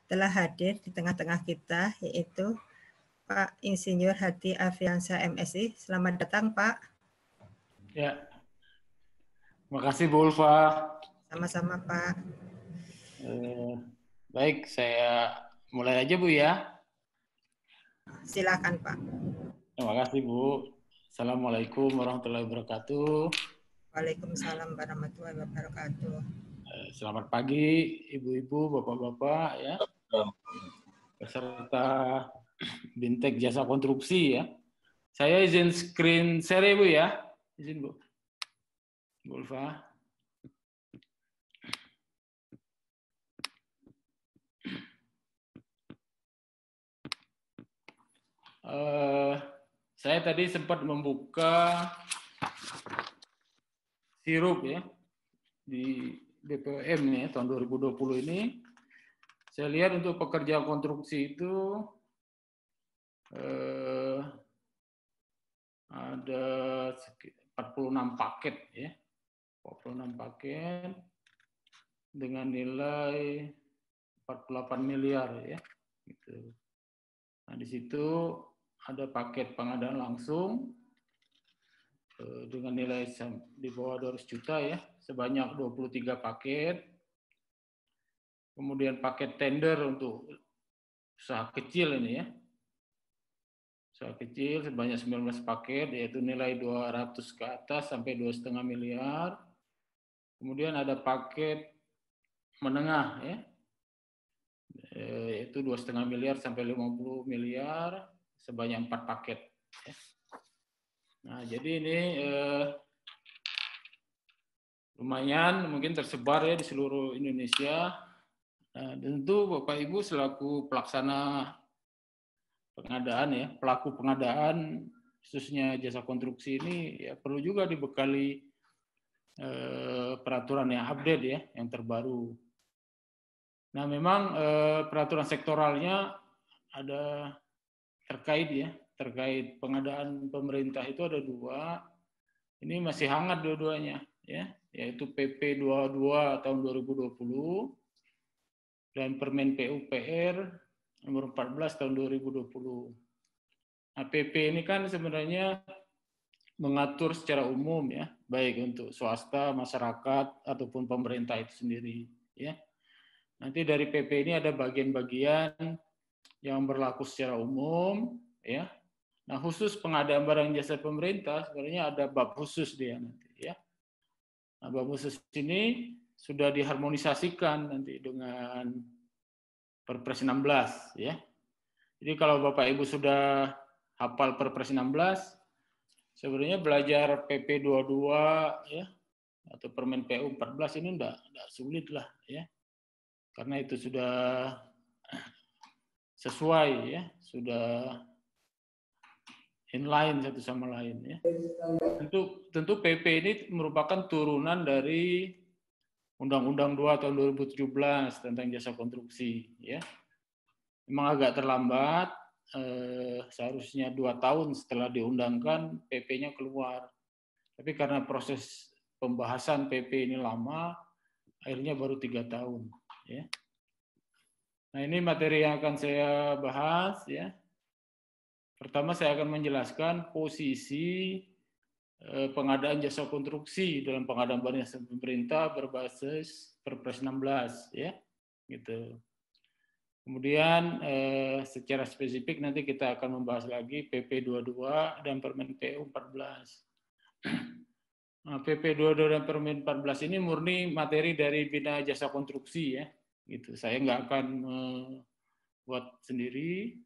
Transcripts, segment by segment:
telah hadir di tengah-tengah kita, yaitu Pak Insinyur Hadi Afiansyah MSI. Selamat datang, Pak. Ya, terima kasih Bu Ulfa. Sama-sama, Pak. Baik, saya mulai aja Bu ya. Silakan, Pak. Terima kasih Bu. Assalamualaikum warahmatullahi wabarakatuh. Waalaikumsalam warahmatullahi wabarakatuh. Selamat pagi Ibu-ibu, Bapak-bapak ya. Peserta Bintek Jasa Konstruksi ya. Saya izin screen share Bu ya. Izin Bu. Bu Ulfa. Saya tadi sempat membuka sirup ya di BPOM ya tahun 2020 ini. Saya lihat untuk pekerja konstruksi itu ada 46 paket ya. 46 paket dengan nilai 48 miliar ya. Gitu. Nah, di situ ada paket pengadaan langsung dengan nilai di bawah 200 juta ya, sebanyak 23 paket. Kemudian paket tender untuk usaha kecil ini ya. Usaha kecil sebanyak 19 paket, yaitu nilai 200 ke atas sampai 2,5 miliar. Kemudian ada paket menengah ya, yaitu 2,5 miliar sampai 50 miliar, sebanyak 4 paket. Ya. Nah, jadi ini lumayan mungkin tersebar ya di seluruh Indonesia. Nah, tentu Bapak Ibu selaku pelaksana pengadaan ya, pelaku pengadaan khususnya jasa konstruksi ini ya perlu juga dibekali peraturan yang update ya, yang terbaru. Nah, memang peraturan sektoralnya ada terkait pengadaan pemerintah itu ada 2. Ini masih hangat dua-duanya ya, yaitu PP 22 tahun 2020 dan Permen PUPR nomor 14 tahun 2020. Nah, PP ini kan sebenarnya mengatur secara umum ya, baik untuk swasta, masyarakat ataupun pemerintah itu sendiri ya. Nanti dari PP ini ada bagian-bagian yang berlaku secara umum ya. Nah, khusus pengadaan barang jasa pemerintah sebenarnya ada bab khusus dia nanti ya. Nah, bab khusus ini sudah diharmonisasikan nanti dengan Perpres 16 ya. Jadi kalau Bapak Ibu sudah hafal Perpres 16, sebenarnya belajar PP 22 ya atau Permen PU 14 ini enggak sulit lah ya. Karena itu sudah sesuai ya, sudah inline satu sama lain ya. Tentu PP ini merupakan turunan dari Undang-Undang 2 tahun 2017 tentang jasa konstruksi ya. Memang agak terlambat, seharusnya 2 tahun setelah diundangkan PP-nya keluar. Tapi karena proses pembahasan PP ini lama, akhirnya baru 3 tahun ya. Nah, ini materi yang akan saya bahas ya. Pertama saya akan menjelaskan posisi pengadaan jasa konstruksi dalam pengadaan barang jasa pemerintah berbasis Perpres 16 ya. Gitu. Kemudian secara spesifik nanti kita akan membahas lagi PP 22 dan Permen PU 14. Nah, PP 22 dan Permen 14 ini murni materi dari Bina Jasa Konstruksi ya. Gitu. Saya nggak akan buat sendiri.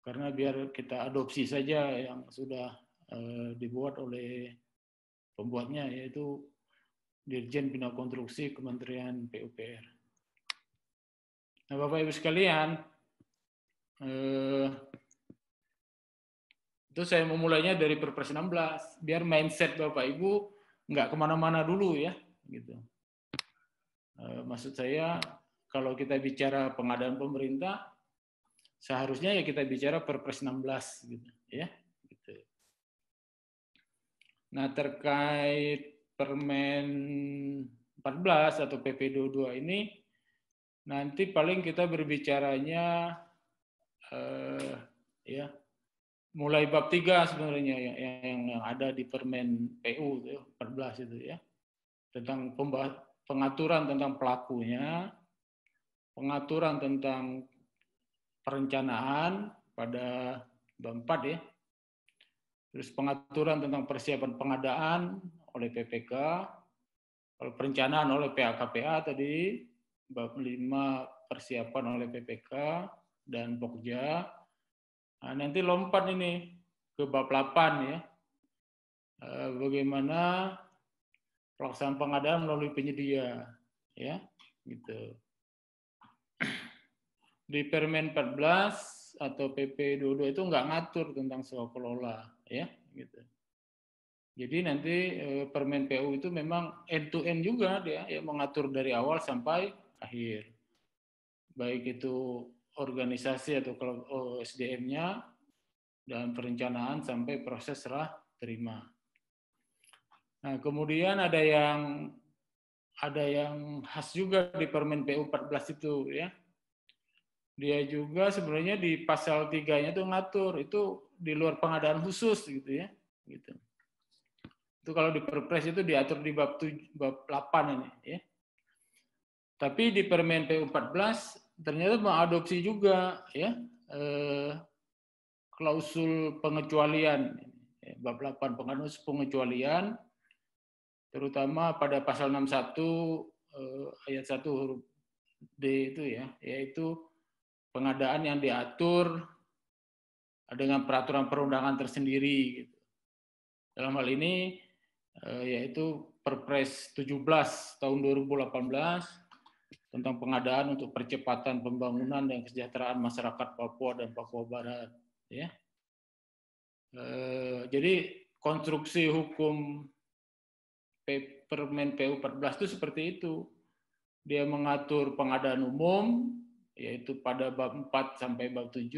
Karena biar kita adopsi saja yang sudah dibuat oleh pembuatnya, yaitu Dirjen Bina Konstruksi Kementerian PUPR. Nah, Bapak Ibu sekalian, itu saya memulainya dari Perpres 16, biar mindset Bapak Ibu nggak kemana-mana dulu ya. Gitu. Maksud saya, kalau kita bicara pengadaan pemerintah, seharusnya ya kita bicara Perpres 16 gitu ya. Gitu. Nah, terkait Permen 14 atau PP 22 ini, Nanti paling kita berbicaranya ya mulai bab 3 sebenarnya yang ada di Permen PU 14 itu ya. Tentang pengaturan tentang pelakunya, pengaturan tentang perencanaan pada bab 4 ya. Terus pengaturan tentang persiapan pengadaan oleh PPK, perencanaan oleh PAKPA tadi, bab 5 persiapan oleh PPK dan Pokja. Nah, nanti lompat ini ke bab 8 ya. Bagaimana pelaksanaan pengadaan melalui penyedia ya, gitu. Di Permen 14 atau PP 22 itu nggak ngatur tentang sewa kelola ya, gitu. Jadi nanti Permen PU itu memang end to end juga dia ya, mengatur dari awal sampai akhir. Baik itu organisasi atau SDM-nya dan perencanaan sampai proses serah terima. Nah, kemudian ada yang khas juga di Permen PU 14 itu ya. Dia juga sebenarnya di pasal 3-nya itu ngatur itu di luar pengadaan khusus gitu ya. Gitu. Itu kalau di Perpres itu diatur di bab 8 ini ya. Tapi di Permen PU 14 ternyata mengadopsi juga ya klausul pengecualian bab 8 pengecualian terutama pada pasal 61 ayat 1 huruf D itu ya, yaitu pengadaan yang diatur dengan peraturan perundangan tersendiri gitu. Dalam hal ini yaitu Perpres 17 tahun 2018 tentang pengadaan untuk percepatan pembangunan dan kesejahteraan masyarakat Papua dan Papua Barat ya. Jadi konstruksi hukum Permen PU 14 itu seperti itu. Dia mengatur pengadaan umum yaitu pada bab 4 sampai bab 7,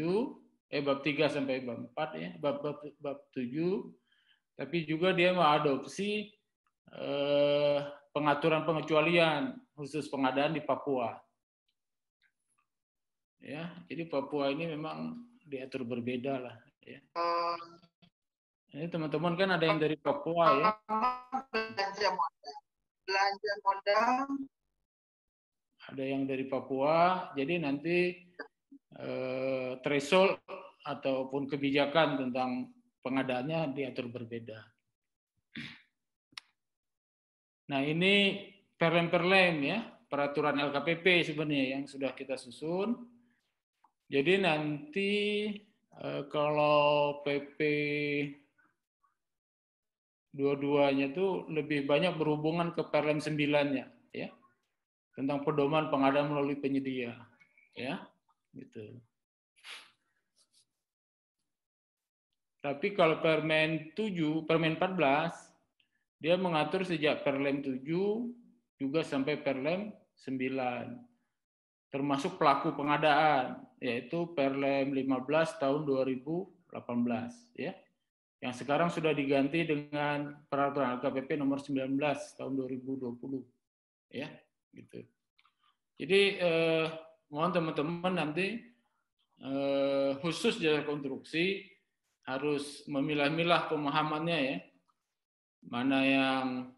bab 3 sampai bab 4 ya, bab 7. Tapi juga dia mengadopsi pengaturan pengecualian khusus pengadaan di Papua. Ya, jadi Papua ini memang diatur berbeda lah ya. Ini teman-teman kan ada yang dari Papua ya. Belanja modal. Ada yang dari Papua, jadi nanti threshold ataupun kebijakan tentang pengadaannya diatur berbeda. Nah ini perlem-perlem ya, peraturan LKPP sebenarnya yang sudah kita susun. Jadi nanti kalau PP dua-duanya itu lebih banyak berhubungan ke perlem 9-nya ya. Tentang pedoman pengadaan melalui penyedia ya, gitu. Tapi kalau Permen 7, Permen 14 dia mengatur sejak Perlem 7 juga sampai Perlem 9. Termasuk pelaku pengadaan yaitu Perlem 15 tahun 2018 ya. Yang sekarang sudah diganti dengan peraturan LKPP nomor 19 tahun 2020 ya, gitu. Jadi mohon teman-teman nanti khusus jasa konstruksi harus memilah-milah pemahamannya ya. Mana yang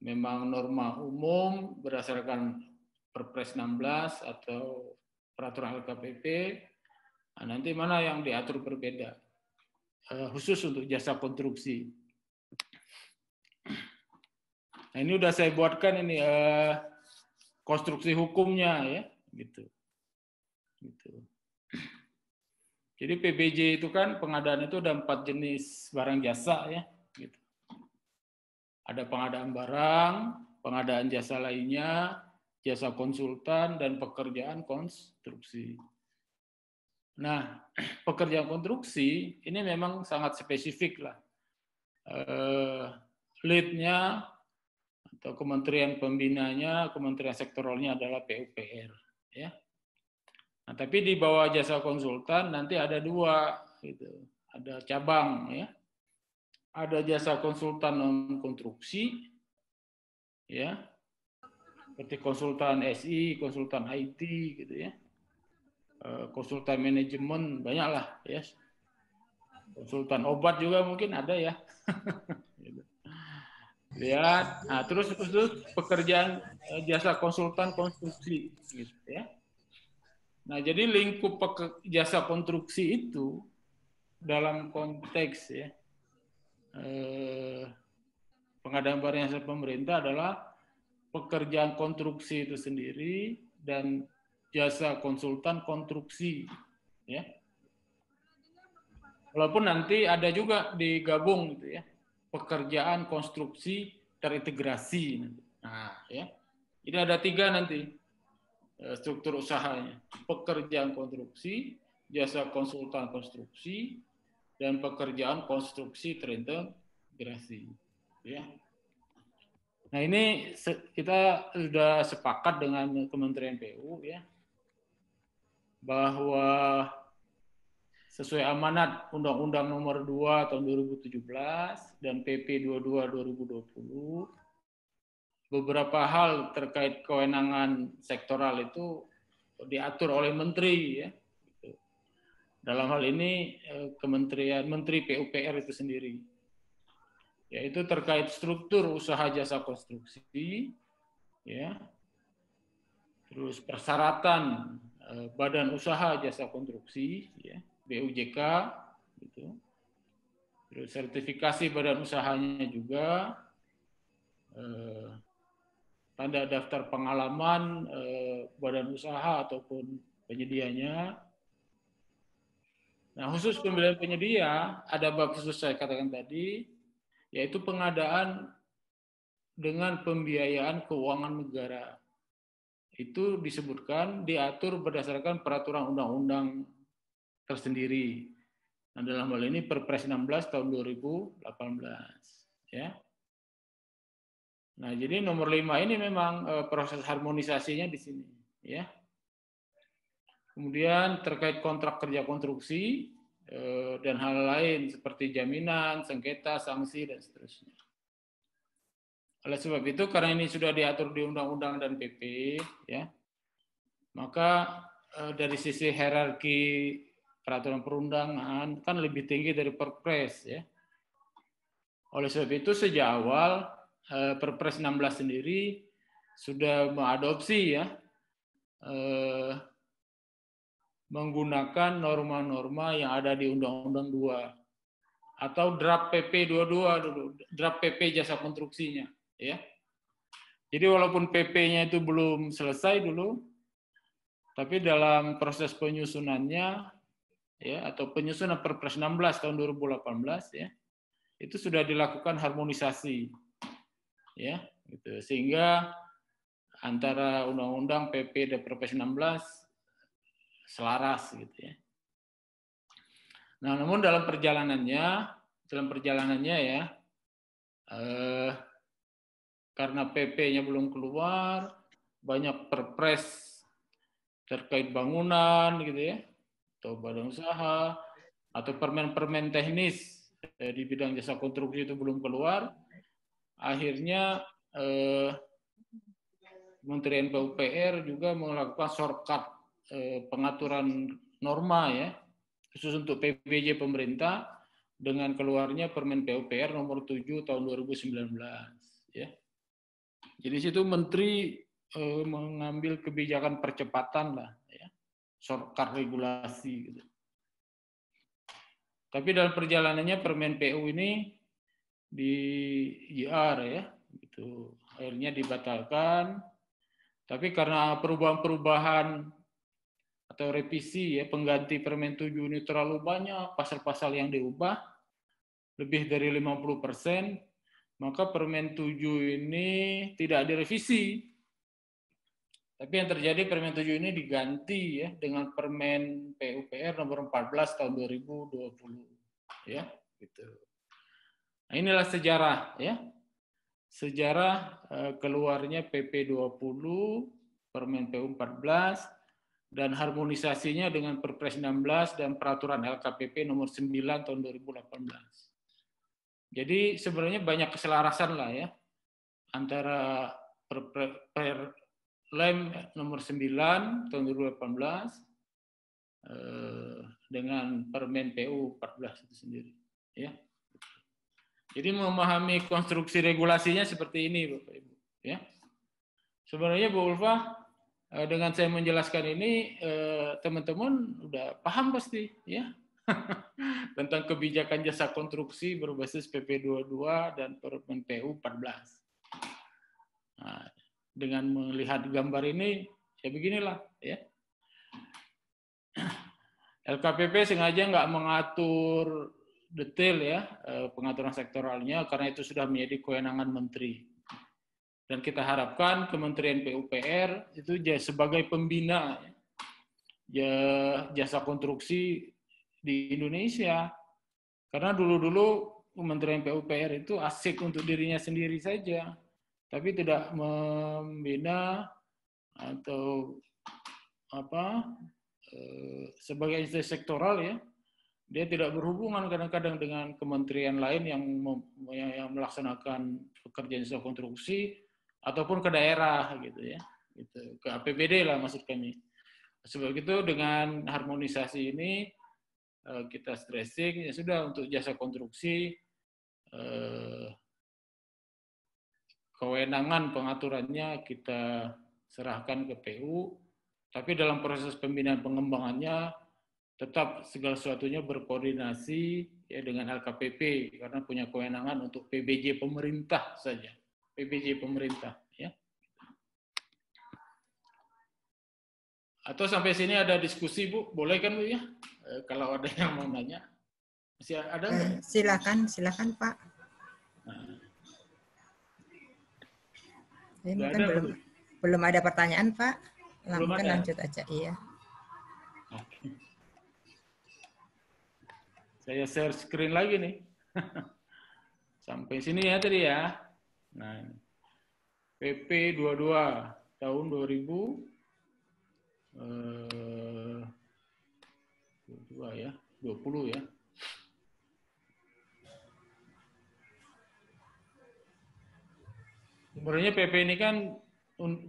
memang norma umum berdasarkan Perpres 16 atau peraturan LKPP, nah, nanti mana yang diatur berbeda khusus untuk jasa konstruksi. Nah, ini udah saya buatkan ini konstruksi hukumnya ya, gitu. Jadi PBJ itu kan pengadaan itu ada 4 jenis barang jasa ya, gitu. Ada pengadaan barang, pengadaan jasa lainnya, jasa konsultan dan pekerjaan konstruksi. Nah, pekerjaan konstruksi ini memang sangat spesifik lah. Lead-nya atau kementerian pembinanya, kementerian sektoralnya adalah PUPR ya. Nah, tapi di bawah jasa konsultan nanti ada 2 gitu. Ada cabang ya. Ada jasa konsultan non konstruksi ya. seperti konsultan SI, konsultan IT gitu ya. Konsultan manajemen banyaklah ya. Konsultan obat juga mungkin ada ya. Lihat, nah, terus pekerjaan jasa konsultan konstruksi gitu ya. Nah, jadi lingkup jasa konstruksi itu dalam konteks ya pengadaan barang jasa pemerintah adalah pekerjaan konstruksi itu sendiri dan jasa konsultan konstruksi ya. Walaupun nanti ada juga digabung gitu ya. Pekerjaan konstruksi terintegrasi. Nah, ya. Ini ada 3 nanti struktur usahanya. Pekerjaan konstruksi, jasa konsultan konstruksi, dan pekerjaan konstruksi terintegrasi. Ya. Nah, ini kita sudah sepakat dengan Kementerian PU ya, bahwa sesuai amanat Undang-Undang Nomor 2 Tahun 2017 dan PP 22 2020, beberapa hal terkait kewenangan sektoral itu diatur oleh menteri ya. Dalam hal ini Menteri PUPR itu sendiri. Yaitu terkait struktur usaha jasa konstruksi ya. Terus persyaratan badan usaha jasa konstruksi ya. BUJK gitu. Terus sertifikasi badan usahanya juga, tanda daftar pengalaman badan usaha ataupun penyedianya. Nah, khusus pemilihan penyedia ada bab khusus saya katakan tadi, yaitu pengadaan dengan pembiayaan keuangan negara. Itu disebutkan diatur berdasarkan peraturan undang-undang tersendiri. Nah, dalam hal ini Perpres 16 tahun 2018 ya. Nah, jadi nomor 5 ini memang proses harmonisasinya di sini ya. Kemudian terkait kontrak kerja konstruksi dan hal lain seperti jaminan, sengketa, sanksi dan seterusnya. Oleh sebab itu karena ini sudah diatur di undang-undang dan PP ya. Maka dari sisi hierarki peraturan perundangan kan lebih tinggi dari Perpres ya. Oleh sebab itu sejak awal Perpres 16 sendiri sudah mengadopsi ya menggunakan norma-norma yang ada di Undang-Undang 2 atau draft PP 22 dulu, draft PP jasa konstruksinya ya. Jadi walaupun PP-nya itu belum selesai dulu, tapi dalam proses penyusunannya ya atau penyusunan Perpres 16 tahun 2018 ya itu sudah dilakukan harmonisasi ya gitu sehingga antara undang-undang PP dan Perpres 16 selaras gitu ya. Nah, namun dalam perjalanannya ya karena PP-nya belum keluar, banyak perpres terkait bangunan gitu ya atau badan usaha atau permen-permen teknis di bidang jasa konstruksi itu belum keluar, akhirnya Kementerian PUPR juga melakukan shortcut pengaturan norma ya khusus untuk PBJ pemerintah dengan keluarnya Permen PUPR nomor 7 tahun 2019 ya. Jadi situ menteri mengambil kebijakan percepatan lah ya. Shortcut regulasi gitu. Tapi dalam perjalanannya Permen PU ini di IR ya, gitu. Akhirnya dibatalkan. Tapi karena perubahan-perubahan atau revisi ya pengganti Permen 7 ini terlalu banyak pasal-pasal yang diubah lebih dari 50%, maka Permen 7 ini tidak direvisi. Tapi yang terjadi Permen 7 ini diganti ya dengan Permen PUPR nomor 14 tahun 2020 ya gitu. Nah, inilah sejarah ya. Sejarah keluarnya PP 20, Permen PU 14 dan harmonisasinya dengan Perpres 16 dan peraturan LKPP nomor 9 tahun 2018. Jadi sebenarnya banyak keselarasan lah ya antara Lem nomor 9 tahun 2018 dengan Permen PU 14 itu sendiri, ya. Jadi memahami konstruksi regulasinya seperti ini, Bapak Ibu, ya. Sebenarnya Bu Ulfa, dengan saya menjelaskan ini teman-teman udah paham pasti, ya. Tentang kebijakan jasa konstruksi berbasis PP 22 dan Permen PU 14. Nah, dengan melihat gambar ini, ya beginilah, ya. LKPP sengaja nggak mengatur detail ya pengaturan sektoralnya karena itu sudah menjadi kewenangan menteri. Dan kita harapkan Kementerian PUPR itu sebagai pembina ya, jasa konstruksi di Indonesia. Karena dulu-dulu Kementerian PUPR itu asik untuk dirinya sendiri saja, tapi tidak membina atau sebagai institusi sektoral ya, dia tidak berhubungan kadang-kadang dengan kementerian lain yang melaksanakan pekerjaan jasa konstruksi ataupun ke daerah gitu ya, gitu, ke APBD lah maksud kami. Sebab itu dengan harmonisasi ini kita stressing ya sudah untuk jasa konstruksi kewenangan pengaturannya kita serahkan ke PU, tapi dalam proses pembinaan pengembangannya tetap segala sesuatunya berkoordinasi ya dengan LKPP karena punya kewenangan untuk PBJ pemerintah saja, PBJ pemerintah ya. Atau sampai sini ada diskusi Bu, boleh kan Bu ya? Kalau ada yang mau nanya, masih ada nggak? Silakan Pak. Nah. Ini mungkin belum ada pertanyaan Pak. Mungkin lanjut aja, iya. Oke. Saya share screen lagi nih. Sampai sini ya tadi ya. Nah, PP 22 tahun 2020 ya. Sebenarnya PP ini kan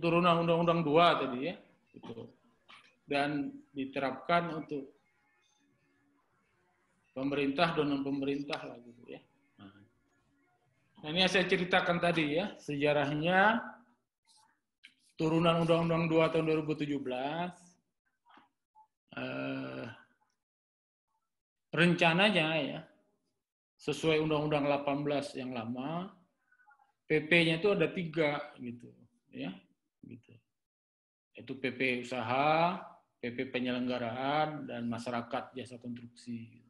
turunan Undang-Undang 2 tadi ya. Gitu. Dan diterapkan untuk pemerintah dan non-pemerintah lah gitu ya. Nah, ini yang saya ceritakan tadi ya, sejarahnya turunan Undang-Undang 2 tahun 2017 rencananya ya sesuai Undang-Undang 18 yang lama PP-nya itu ada 3 gitu ya, gitu. Itu PP usaha, PP penyelenggaraan dan masyarakat jasa konstruksi.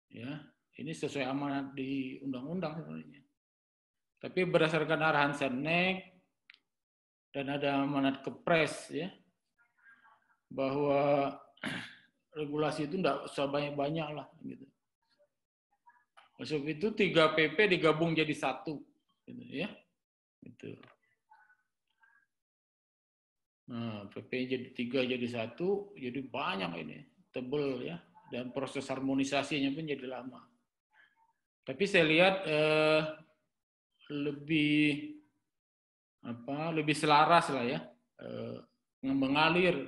Ya, ini sesuai amanat di undang-undang sebenarnya. Tapi berdasarkan arahan Sennek dan ada amanat Kepres ya, bahwa regulasi itu tidak usah banyak-banyak lah gitu. Sebab itu 3 PP digabung jadi 1 gitu ya. Gitu. Nah, PP jadi 3 jadi 1, jadi banyak ini, tebel ya. Dan proses harmonisasinya pun jadi lama. Tapi saya lihat lebih selaras lah ya, mengalir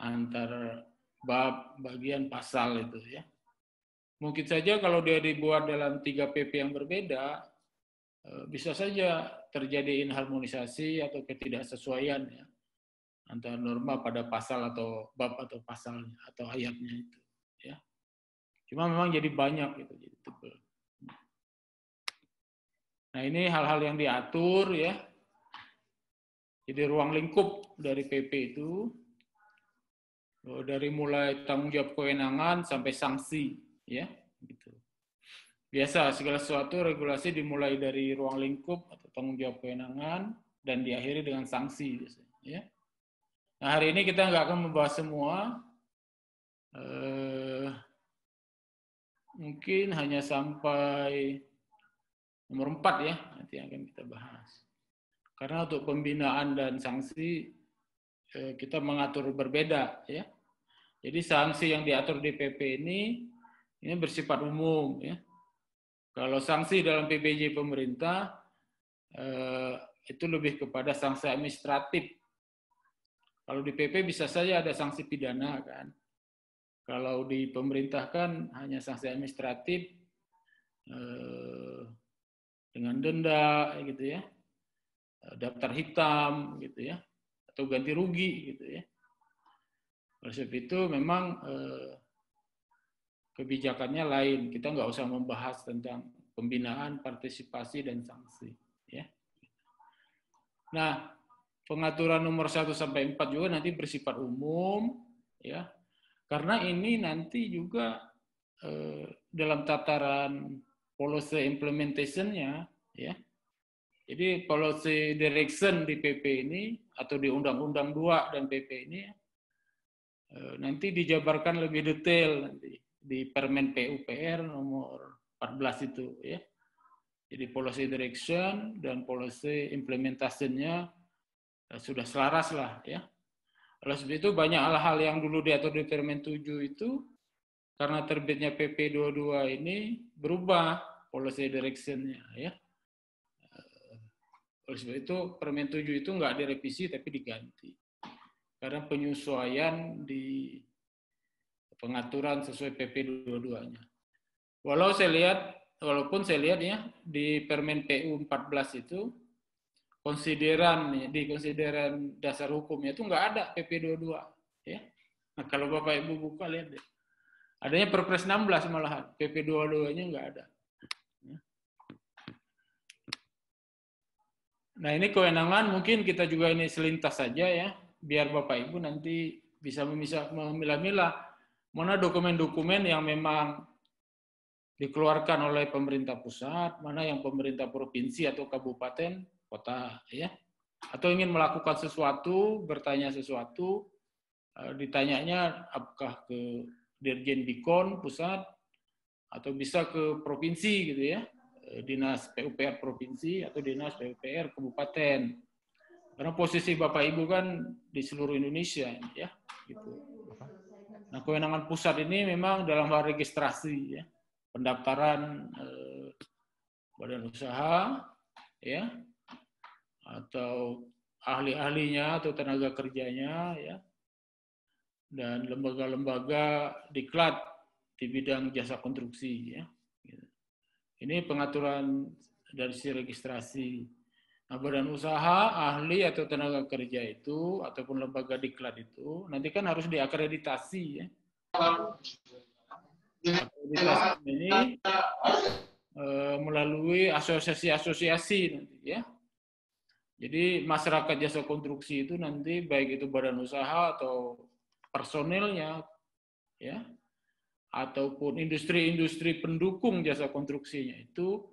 antara bab bagian pasal itu ya. Mungkin saja kalau dia dibuat dalam 3 PP yang berbeda, bisa saja terjadi inharmonisasi atau ketidaksesuaian ya antara norma pada pasal atau bab atau pasalnya atau ayatnya itu. Ya, cuma memang jadi banyak gitu, jadi tebal. Nah ini hal-hal yang diatur ya. Jadi ruang lingkup dari PP itu dari mulai tanggung jawab kewenangan sampai sanksi ya. Gitu. Biasa segala sesuatu regulasi dimulai dari ruang lingkup atau tanggung jawab kewenangan dan diakhiri dengan sanksi biasanya. Ya. Nah hari ini kita nggak akan membahas semua. Mungkin hanya sampai nomor 4 ya, nanti akan kita bahas. Karena untuk pembinaan dan sanksi kita mengatur berbeda ya. Jadi sanksi yang diatur di PP ini bersifat umum ya. Kalau sanksi dalam PBJ pemerintah itu lebih kepada sanksi administratif Kalau di PP bisa saja ada sanksi pidana kan. Kalau di pemerintah kan hanya sanksi administratif dengan denda gitu ya, daftar hitam gitu ya, atau ganti rugi gitu ya. Oleh sebab itu memang kebijakannya lain. Kita nggak usah membahas tentang pembinaan, partisipasi dan sanksi ya. Nah, pengaturan nomor 1 sampai 4 juga nanti bersifat umum ya. Karena ini nanti juga dalam tataran policy implementation-nya ya. Jadi policy direction di PP ini atau di Undang-Undang 2 dan PP ini nanti dijabarkan lebih detail nanti di Permen PUPR nomor 14 itu ya. Jadi policy direction dan policy implementation-nya sudah selaras lah ya. Oleh sebab itu banyak hal-hal yang dulu diatur di Permen 7 itu karena terbitnya PP 22 ini berubah policy direction-nya ya. Oleh sebab itu Permen 7 itu nggak direvisi tapi diganti. Karena penyesuaian di pengaturan sesuai PP 22-nya. Walaupun saya lihat ya di Permen PU 14 itu konsideran dasar hukumnya itu nggak ada PP 22 ya. Nah, kalau Bapak Ibu buka lihat deh. Adanya Perpres 16 malahan, PP 22-nya nggak ada. Nah, ini kewenangan mungkin kita juga ini selintas saja ya, biar Bapak Ibu nanti bisa memilah-milah mana dokumen-dokumen yang memang dikeluarkan oleh pemerintah pusat, mana yang pemerintah provinsi atau kabupaten, kota, ya. Atau ingin melakukan sesuatu, bertanya sesuatu, ditanyanya apakah ke Dirjen Bikon pusat, atau bisa ke provinsi gitu ya, Dinas PUPR provinsi atau Dinas PUPR kabupaten. Karena posisi Bapak Ibu kan di seluruh Indonesia, ya, gitu. Nah, kewenangan pusat ini memang dalam hal registrasi, ya, pendaftaran badan usaha, ya, atau ahli-ahlinya atau tenaga kerjanya, ya, dan lembaga-lembaga diklat di bidang jasa konstruksi, ya. Ini pengaturan dari si registrasi. Nah, badan usaha, ahli atau tenaga kerja itu ataupun lembaga diklat itu nanti kan harus diakreditasi, ya. Akreditasi ini melalui asosiasi-asosiasi nanti, ya. Jadi masyarakat jasa konstruksi itu nanti baik itu badan usaha atau personilnya, ya, ataupun industri-industri pendukung jasa konstruksinya itu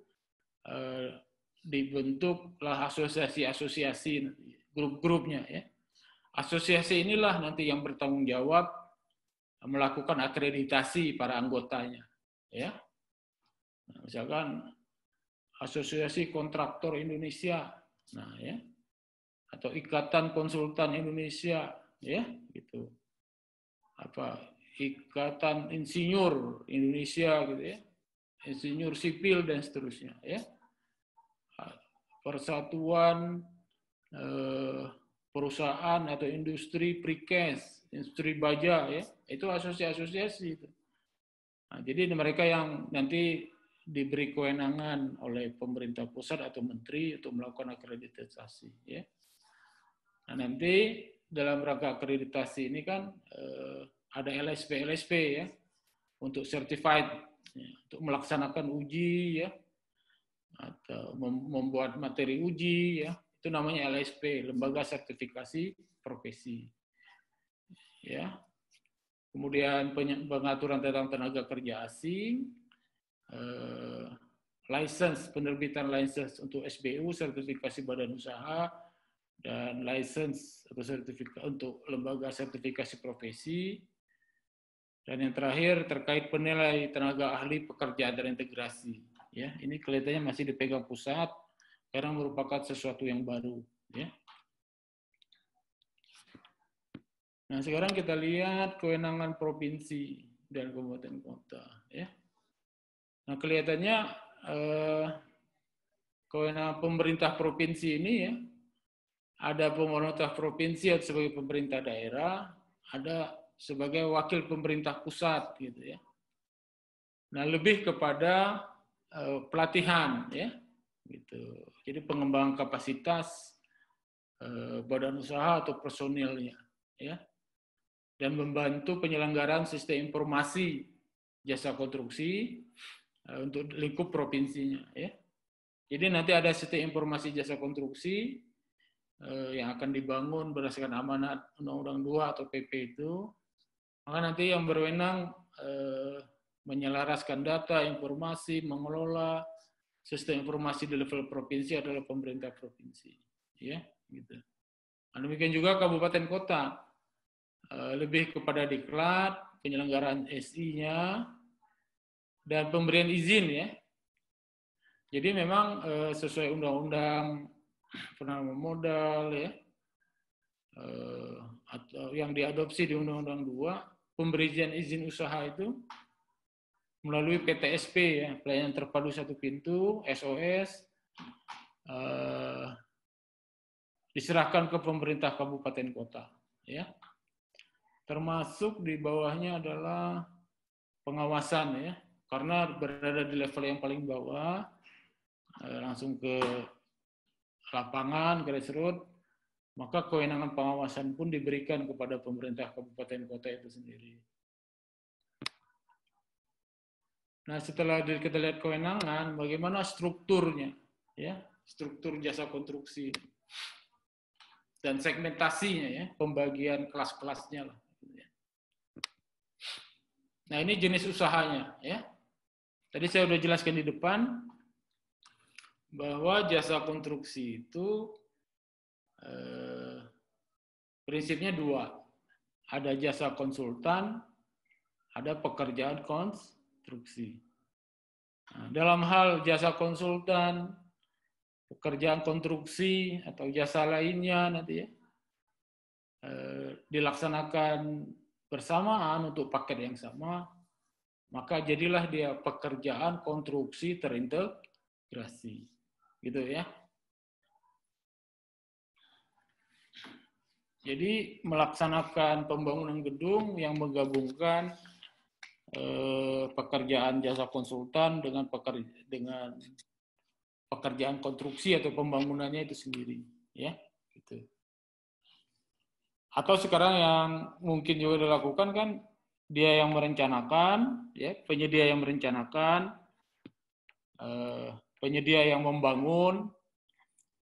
dibentuklah asosiasi-asosiasi, grup-grupnya, ya. Asosiasi inilah nanti yang bertanggung jawab melakukan akreditasi para anggotanya, ya. Nah, misalkan Asosiasi Kontraktor Indonesia, nah, ya, atau Ikatan Konsultan Indonesia, ya, gitu. Apa Ikatan Insinyur Indonesia, gitu ya, insinyur sipil dan seterusnya, ya. Persatuan perusahaan atau industri precast, industri baja, ya, itu asosiasi-asosiasi itu. Nah, jadi mereka yang nanti diberi kewenangan oleh pemerintah pusat atau menteri untuk melakukan akreditasi, ya. Nah, nanti dalam rangka akreditasi ini kan ada LSP, ya, untuk certified, ya, untuk melaksanakan uji, ya, atau membuat materi uji, ya, itu namanya LSP, Lembaga Sertifikasi Profesi, ya. Kemudian pengaturan tentang tenaga kerja asing, license, penerbitan license untuk SBU, sertifikasi badan usaha, dan license atau sertifikat untuk lembaga sertifikasi profesi, dan yang terakhir terkait penilai tenaga ahli pekerjaan dan integrasi. Ya, ini kelihatannya masih dipegang pusat karena merupakan sesuatu yang baru. Ya. Nah, sekarang kita lihat kewenangan provinsi dan kabupaten kota. Ya. Nah, kelihatannya kewenangan pemerintah provinsi ini, ya, ada pemerintah provinsi atau sebagai pemerintah daerah, ada sebagai wakil pemerintah pusat gitu ya. Nah, lebih kepada pelatihan ya. Gitu. Jadi pengembangan kapasitas badan usaha atau personilnya ya. Dan membantu penyelenggaraan sistem informasi jasa konstruksi untuk lingkup provinsinya ya. Jadi nanti ada sistem informasi jasa konstruksi yang akan dibangun berdasarkan amanat Undang-Undang 2 atau PP itu. Maka nanti yang berwenang menyelaraskan data, informasi, mengelola sistem informasi di level provinsi adalah pemerintah provinsi, ya, gitu. Demikian juga kabupaten kota lebih kepada diklat, penyelenggaraan SI-nya, dan pemberian izin ya. Jadi memang sesuai undang-undang penanaman modal ya, atau yang diadopsi di Undang-Undang 2, pemberian izin usaha itu melalui PTSP ya, pelayanan terpadu satu pintu, SOS, diserahkan ke pemerintah kabupaten kota ya. Termasuk di bawahnya adalah pengawasan ya, karena berada di level yang paling bawah, langsung ke lapangan, grassroots, maka kewenangan pengawasan pun diberikan kepada pemerintah kabupaten kota itu sendiri. Nah, setelah kita lihat kewenangan, bagaimana strukturnya, ya, struktur jasa konstruksi dan segmentasinya, ya, pembagian kelas-kelasnya lah. Nah, ini jenis usahanya, ya. Tadi saya sudah jelaskan di depan bahwa jasa konstruksi itu prinsipnya dua. Ada jasa konsultan, ada pekerjaan konstruksi. Nah, dalam hal jasa konsultan, pekerjaan konstruksi atau jasa lainnya nanti ya, dilaksanakan bersamaan untuk paket yang sama, maka jadilah dia pekerjaan konstruksi terintegrasi, gitu ya. Jadi melaksanakan pembangunan gedung yang menggabungkan pekerjaan jasa konsultan dengan pekerjaan konstruksi atau pembangunannya itu sendiri, ya, gitu. Atau sekarang yang mungkin juga dilakukan kan dia yang merencanakan, ya, penyedia yang merencanakan, penyedia yang membangun,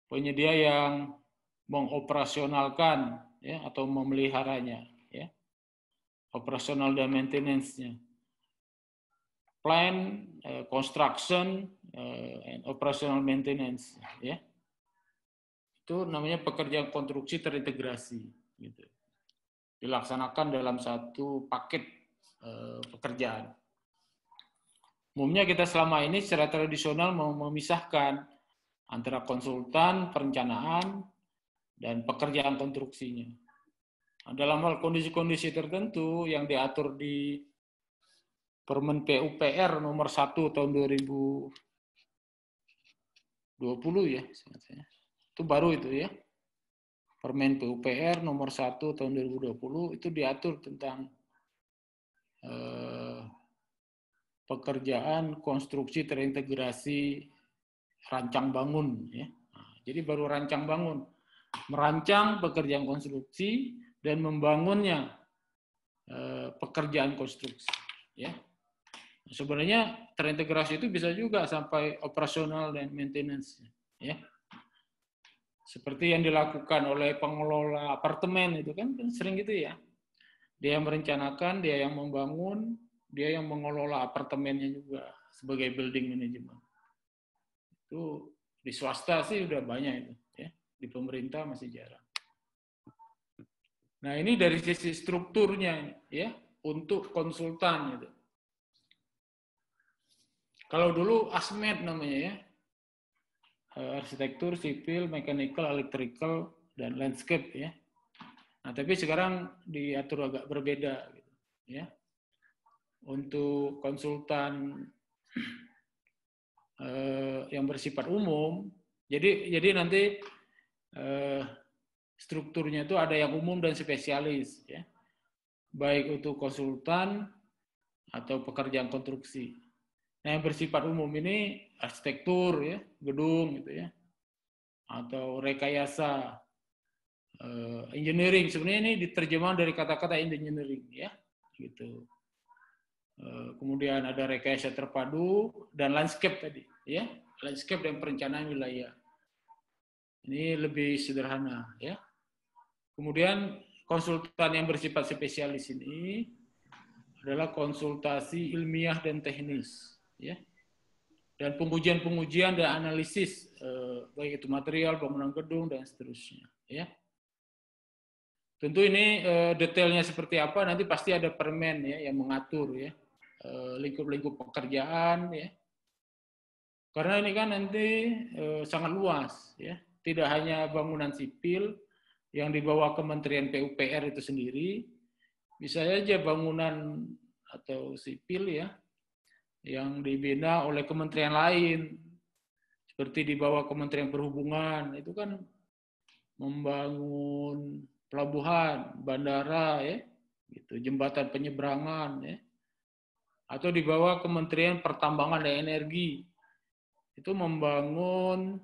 penyedia yang mengoperasionalkan, ya, atau memeliharanya, ya, operasional dan maintenance-nya. Plan, construction, and operational maintenance, ya. Itu namanya pekerjaan konstruksi terintegrasi, gitu. Dilaksanakan dalam satu paket pekerjaan. Umumnya kita selama ini secara tradisional memisahkan antara konsultan, perencanaan, dan pekerjaan konstruksinya. Nah, dalam hal kondisi-kondisi tertentu yang diatur di Permen PUPR nomor 1 tahun 2020 ya, itu baru itu ya. Permen PUPR nomor 1 tahun 2020 itu diatur tentang pekerjaan konstruksi terintegrasi rancang bangun ya. Nah, jadi baru rancang bangun, merancang pekerjaan konstruksi dan membangunnya pekerjaan konstruksi ya. Sebenarnya terintegrasi itu bisa juga sampai operasional dan maintenance ya. Seperti yang dilakukan oleh pengelola apartemen itu kan sering gitu ya. Dia yang merencanakan, dia yang membangun, dia yang mengelola apartemennya juga sebagai building management. Itu di swasta sih udah banyak itu ya. Di pemerintah masih jarang. Nah, ini dari sisi strukturnya ya, untuk konsultan itu. Kalau dulu ASMED namanya ya, arsitektur, sipil, mechanical, electrical, dan landscape ya. Nah, tapi sekarang diatur agak berbeda gitu, ya. Untuk konsultan yang bersifat umum, jadi nanti strukturnya itu ada yang umum dan spesialis, ya. Baik untuk konsultan atau pekerjaan konstruksi. Nah, yang bersifat umum ini arsitektur, ya, gedung, gitu ya, atau rekayasa, engineering. Sebenarnya ini diterjemah dari kata-kata engineering, ya, gitu. Kemudian ada rekayasa terpadu dan landscape tadi, ya, landscape dan perencanaan wilayah. Ini lebih sederhana, ya. Kemudian konsultan yang bersifat spesialis ini adalah konsultasi ilmiah dan teknis, ya, dan pengujian dan analisis, baik itu material, bangunan gedung dan seterusnya, ya. Tentu ini detailnya seperti apa nanti pasti ada permen, ya, yang mengatur, ya, lingkup-lingkup pekerjaan, ya. Karena ini kan nanti sangat luas, ya. Tidak hanya bangunan sipil yang di bawah Kementerian PUPR itu sendiri, bisa saja bangunan atau sipil, ya, yang dibina oleh kementerian lain, seperti di bawah Kementerian Perhubungan, itu kan membangun pelabuhan, bandara, ya, gitu, jembatan penyeberangan, ya. Atau di bawah Kementerian Pertambangan dan Energi, itu membangun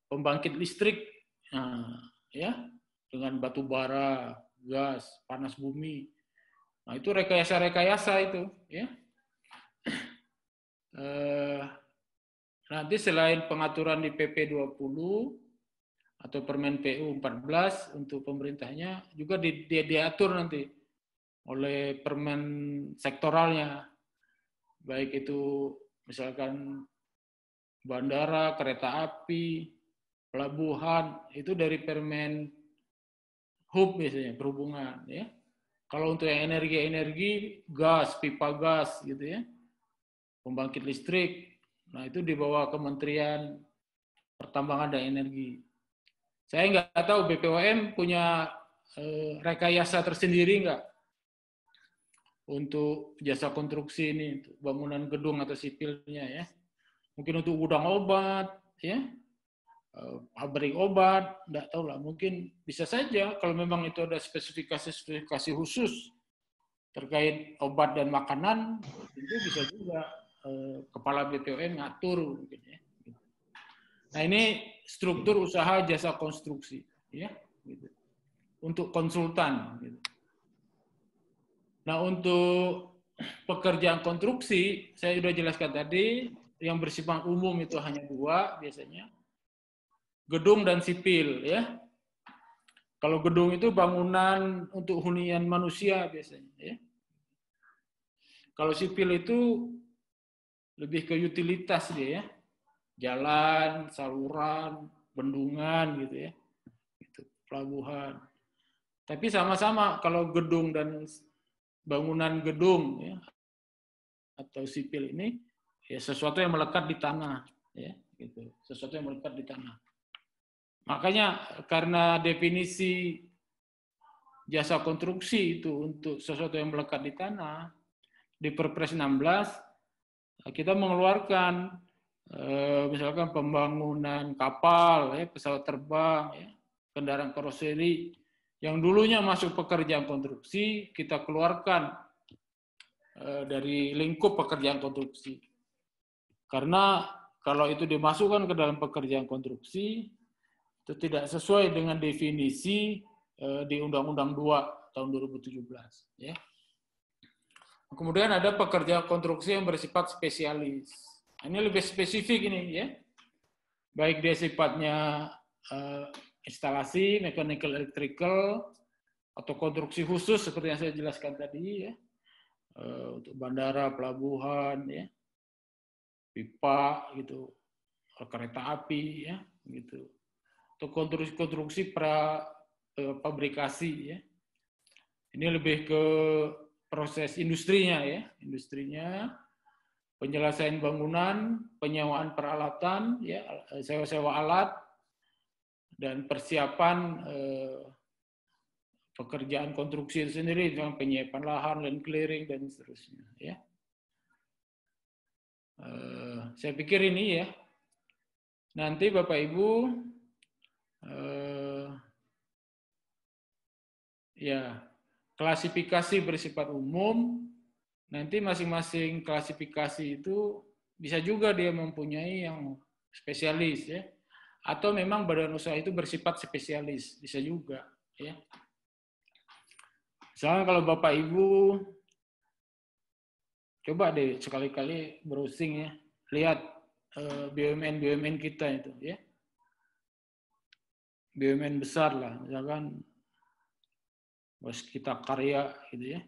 pembangkit listrik, nah, ya, dengan batu bara, gas, panas bumi. Nah, itu rekayasa itu, ya. Nanti selain pengaturan di PP 20 atau Permen PU 14 untuk pemerintahnya, juga diatur nanti oleh permen sektoralnya, baik itu misalkan bandara, kereta api, pelabuhan, itu dari Permen HUB biasanya, perhubungan, ya. Kalau untuk yang energi, gas, pipa gas, gitu ya, pembangkit listrik, nah itu di bawah Kementerian Pertambangan dan Energi. Saya nggak tahu BPOM punya rekayasa tersendiri nggak untuk jasa konstruksi ini, untuk bangunan gedung atau sipilnya, ya. Mungkin untuk gudang obat, ya, pabrik obat, nggak tahu lah. Mungkin bisa saja kalau memang itu ada spesifikasi khusus terkait obat dan makanan, itu bisa juga kepala BPOM ngatur, mungkin, ya. Nah, ini struktur usaha jasa konstruksi, ya, gitu. Untuk konsultan, gitu. Nah, untuk pekerjaan konstruksi, saya sudah jelaskan tadi, yang bersifat umum itu hanya dua biasanya, gedung dan sipil, ya. Kalau gedung itu bangunan untuk hunian manusia biasanya, ya. Kalau sipil itu lebih ke utilitas dia, ya. Jalan, saluran, bendungan, gitu ya. Gitu, pelabuhan. Tapi sama-sama kalau gedung dan bangunan gedung, ya, atau sipil ini, ya, sesuatu yang melekat di tanah, ya, gitu. Sesuatu yang melekat di tanah. Makanya karena definisi jasa konstruksi itu untuk sesuatu yang melekat di tanah, di Perpres 16 kita mengeluarkan misalkan pembangunan kapal, ya, pesawat terbang, ya, kendaraan karoseri yang dulunya masuk pekerjaan konstruksi, kita keluarkan dari lingkup pekerjaan konstruksi. Karena kalau itu dimasukkan ke dalam pekerjaan konstruksi, itu tidak sesuai dengan definisi di Undang-Undang 2 tahun 2017. Ya. Kemudian ada pekerjaan konstruksi yang bersifat spesialis. Ini lebih spesifik ini, ya. Baik dia sifatnya instalasi, mechanical, electrical, atau konstruksi khusus seperti yang saya jelaskan tadi, ya. Untuk bandara, pelabuhan, ya, pipa, gitu, kereta api, ya, gitu. Untuk konstruksi pabrikasi, ya. Ini lebih ke proses industrinya, ya, industrinya. Penyelesaian bangunan, penyewaan peralatan, ya, sewa-sewa alat, dan persiapan pekerjaan konstruksi itu sendiri, dengan penyiapan lahan, land clearing, dan seterusnya. Ya. Saya pikir ini, ya, nanti Bapak Ibu ya klasifikasi bersifat umum. Nanti masing-masing klasifikasi itu bisa juga dia mempunyai yang spesialis ya. Atau memang badan usaha itu bersifat spesialis, bisa juga ya. Misalnya kalau Bapak Ibu coba deh sekali-kali browsing ya, lihat BUMN kita itu ya. BUMN besar lah, misalkan Waskita Karya gitu ya.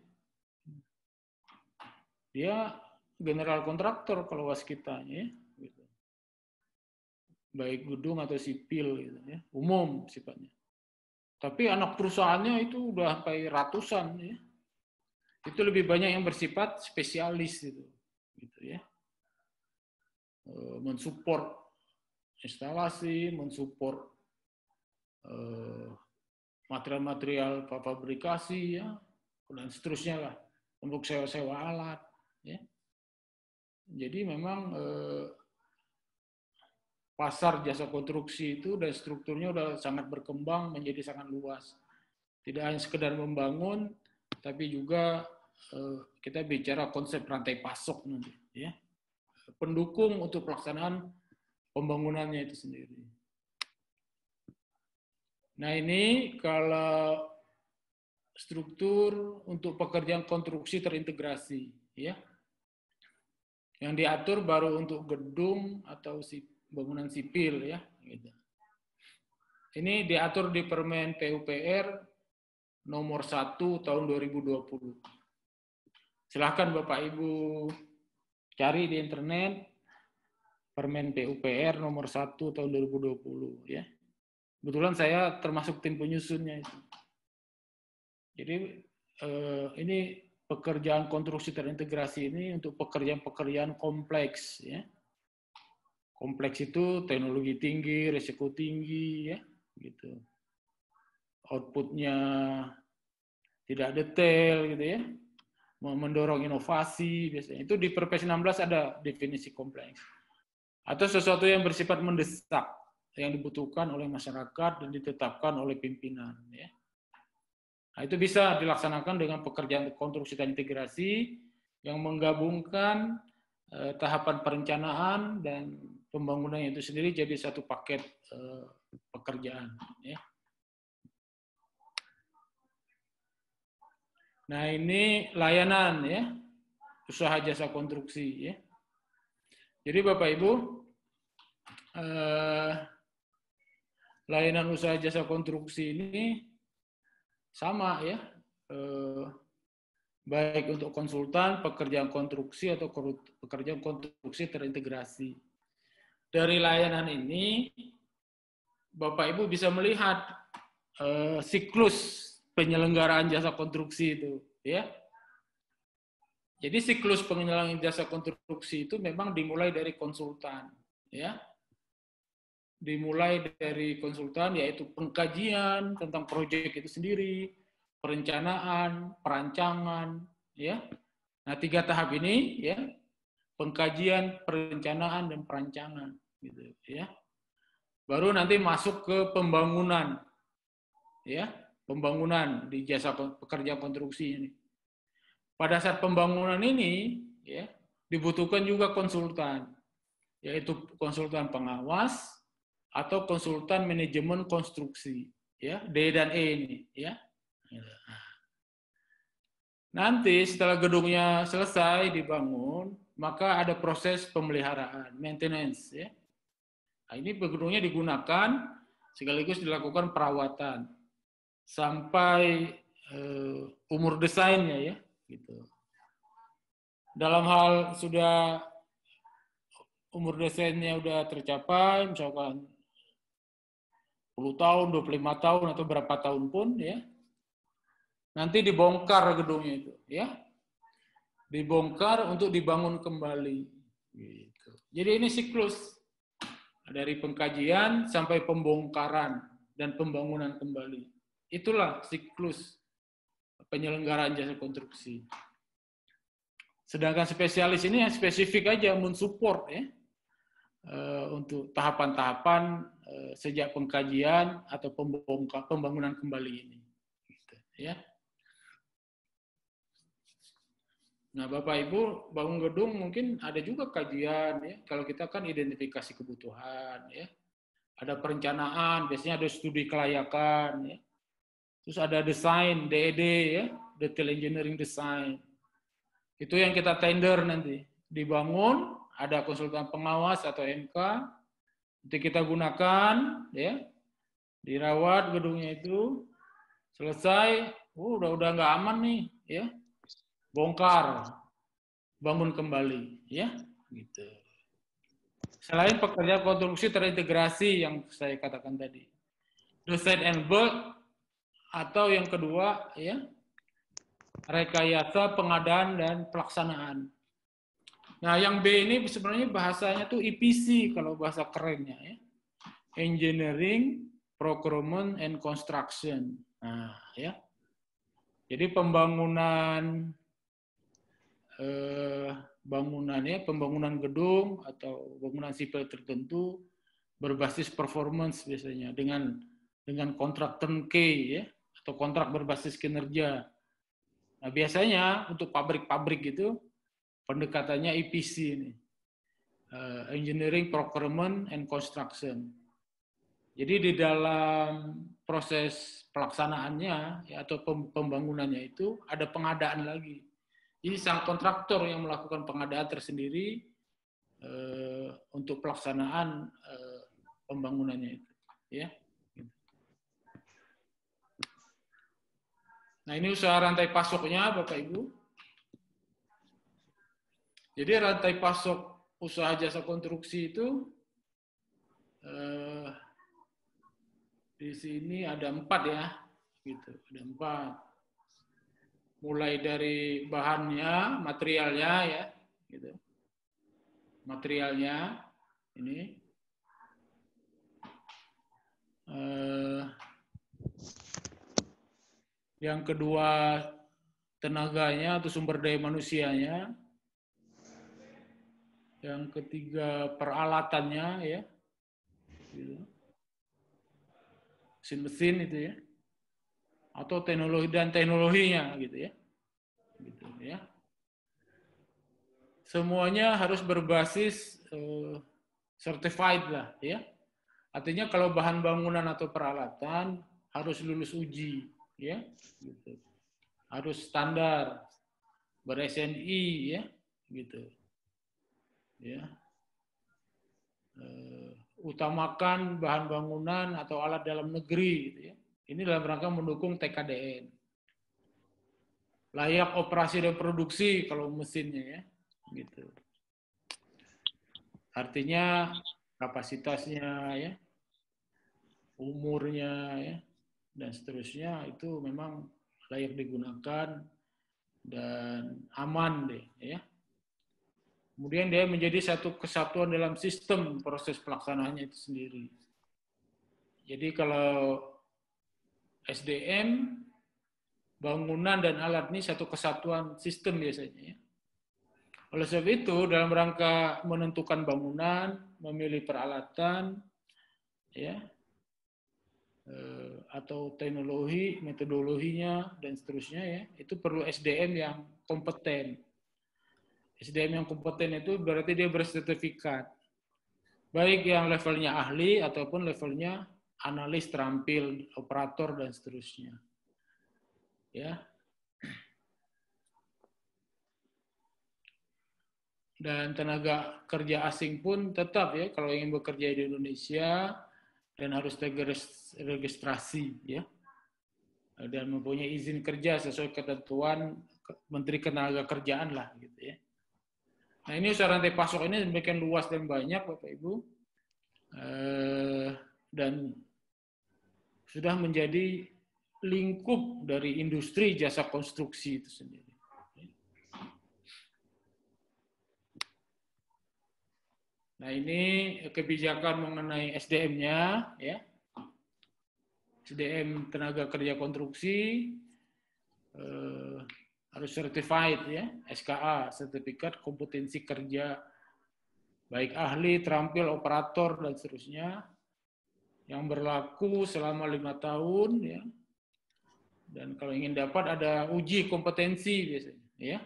Dia general kontraktor kalau Waskita ya, gitu. Baik gedung atau sipil gitu ya, umum sifatnya. Tapi anak perusahaannya itu udah sampai ratusan ya. Itu lebih banyak yang bersifat spesialis gitu ya. Mensupport instalasi, mensupport material-material fabrikasi ya, dan seterusnya lah, untuk sewa-sewa alat ya. Jadi memang pasar jasa konstruksi itu dan strukturnya udah sangat berkembang menjadi sangat luas. Tidak hanya sekedar membangun, tapi juga kita bicara konsep rantai pasok nanti ya. Pendukung untuk pelaksanaan pembangunannya itu sendiri. Nah, ini kalau struktur untuk pekerjaan konstruksi terintegrasi ya. Yang diatur baru untuk gedung atau bangunan sipil ya gitu. Ini diatur di Permen PUPR nomor 1 tahun 2020. Silakan Bapak Ibu cari di internet Permen PUPR nomor 1 tahun 2020 ya. Kebetulan saya termasuk tim penyusunnya itu. Jadi ini pekerjaan konstruksi terintegrasi ini untuk pekerjaan-pekerjaan kompleks ya. Kompleks itu teknologi tinggi, risiko tinggi ya, gitu. Outputnya tidak detail gitu ya. Mendorong inovasi biasanya. Itu di Perpres 16 ada definisi kompleks. Atau sesuatu yang bersifat mendesak yang dibutuhkan oleh masyarakat dan ditetapkan oleh pimpinan ya. Nah, itu bisa dilaksanakan dengan pekerjaan konstruksi dan integrasi yang menggabungkan tahapan perencanaan dan pembangunan itu sendiri jadi satu paket pekerjaan ya. Nah, ini layanan ya, usaha jasa konstruksi ya. Jadi Bapak Ibu, layanan usaha jasa konstruksi ini sama ya, baik untuk konsultan, pekerjaan konstruksi atau pekerjaan konstruksi terintegrasi. Dari layanan ini, Bapak Ibu bisa melihat siklus penyelenggaraan jasa konstruksi itu, ya. Jadi siklus penyelenggaraan jasa konstruksi itu memang dimulai dari konsultan, ya. Dimulai dari konsultan yaitu pengkajian tentang proyek itu sendiri, perencanaan, perancangan, ya. Nah, 3 tahap ini ya, pengkajian, perencanaan dan perancangan gitu ya. Baru nanti masuk ke pembangunan. Ya, pembangunan di jasa pekerja konstruksi ini. Pada saat pembangunan ini ya, dibutuhkan juga konsultan, yaitu konsultan pengawas atau konsultan manajemen konstruksi, ya, D dan E ini, ya. Nanti setelah gedungnya selesai dibangun, maka ada proses pemeliharaan, maintenance, ya. Nah, ini gedungnya digunakan sekaligus dilakukan perawatan sampai umur desainnya, ya, gitu. Dalam hal sudah umur desainnya udah tercapai, misalkan 10 tahun, 25 tahun, atau berapa tahun pun, ya, nanti dibongkar gedungnya itu, ya, dibongkar untuk dibangun kembali. Gitu. Jadi ini siklus dari pengkajian sampai pembongkaran dan pembangunan kembali. Itulah siklus penyelenggaraan jasa konstruksi. Sedangkan spesialis ini yang spesifik aja mensupport, ya, untuk tahapan-tahapan sejak pengkajian atau pembangunan kembali ini. Gitu, ya. Nah, Bapak Ibu, bangun gedung mungkin ada juga kajian ya. Kalau kita kan identifikasi kebutuhan ya. Ada perencanaan, biasanya ada studi kelayakan ya. Terus ada desain DED ya, detail engineering design. Itu yang kita tender nanti. Dibangun, ada konsultan pengawas atau MK, nanti kita gunakan ya. Dirawat gedungnya itu, selesai, udah nggak aman nih ya. Bongkar, bangun kembali, ya, gitu. Selain pekerjaan konstruksi terintegrasi yang saya katakan tadi, design and build, atau yang kedua, ya, rekayasa pengadaan dan pelaksanaan. Nah, yang B ini sebenarnya bahasanya tuh EPC kalau bahasa kerennya, ya, Engineering, Procurement, and Construction. Nah, ya, jadi pembangunan pembangunan gedung atau bangunan sipil tertentu berbasis performance biasanya dengan kontrak turnkey ya atau kontrak berbasis kinerja. Nah, biasanya untuk pabrik-pabrik itu pendekatannya EPC ini. Engineering, Procurement, and Construction. Jadi di dalam proses pelaksanaannya ya, atau pembangunannya itu ada pengadaan lagi. Jadi sang kontraktor yang melakukan pengadaan tersendiri untuk pelaksanaan pembangunannya itu, ya. Nah, ini usaha rantai pasoknya, Bapak Ibu. Jadi rantai pasok usaha jasa konstruksi itu di sini ada 4 ya, gitu. Ada 4. Mulai dari bahannya, materialnya ya, gitu. Materialnya ini, yang kedua tenaganya atau sumber daya manusianya, yang ketiga peralatannya ya, gitu. Mesin-mesin itu ya. Atau teknologi dan teknologinya gitu ya. Gitu ya. Semuanya harus berbasis certified lah ya. Artinya kalau bahan bangunan atau peralatan harus lulus uji ya, gitu. Harus standar ber-SNI ya, gitu. Ya. Utamakan bahan bangunan atau alat dalam negeri gitu ya. Ini dalam rangka mendukung TKDN. Layak operasi dan produksi kalau mesinnya ya, gitu. Artinya kapasitasnya ya, umurnya ya, dan seterusnya itu memang layak digunakan dan aman deh ya. Kemudian dia menjadi satu kesatuan dalam sistem proses pelaksanaannya itu sendiri. Jadi kalau SDM, bangunan dan alat ini satu kesatuan sistem biasanya. Ya. Oleh sebab itu, dalam rangka menentukan bangunan, memilih peralatan, ya, atau teknologi, metodologinya, dan seterusnya, ya, itu perlu SDM yang kompeten. SDM yang kompeten itu berarti dia bersertifikat. Baik yang levelnya ahli ataupun levelnya analis terampil, operator, dan seterusnya. Ya. Dan tenaga kerja asing pun tetap ya kalau ingin bekerja di Indonesia dan harus registrasi ya. Dan mempunyai izin kerja sesuai ketentuan Menteri Ketenagakerjaan lah gitu ya. Nah, ini usaha rantai pasok ini demikian luas dan banyak Bapak Ibu. Dan sudah menjadi lingkup dari industri jasa konstruksi itu sendiri. Nah, ini kebijakan mengenai SDM-nya, ya. SDM tenaga kerja konstruksi harus certified, ya, SKA, sertifikat kompetensi kerja, baik ahli, terampil, operator, dan seterusnya, yang berlaku selama 5 tahun, ya. Dan kalau ingin dapat ada uji kompetensi biasanya, ya.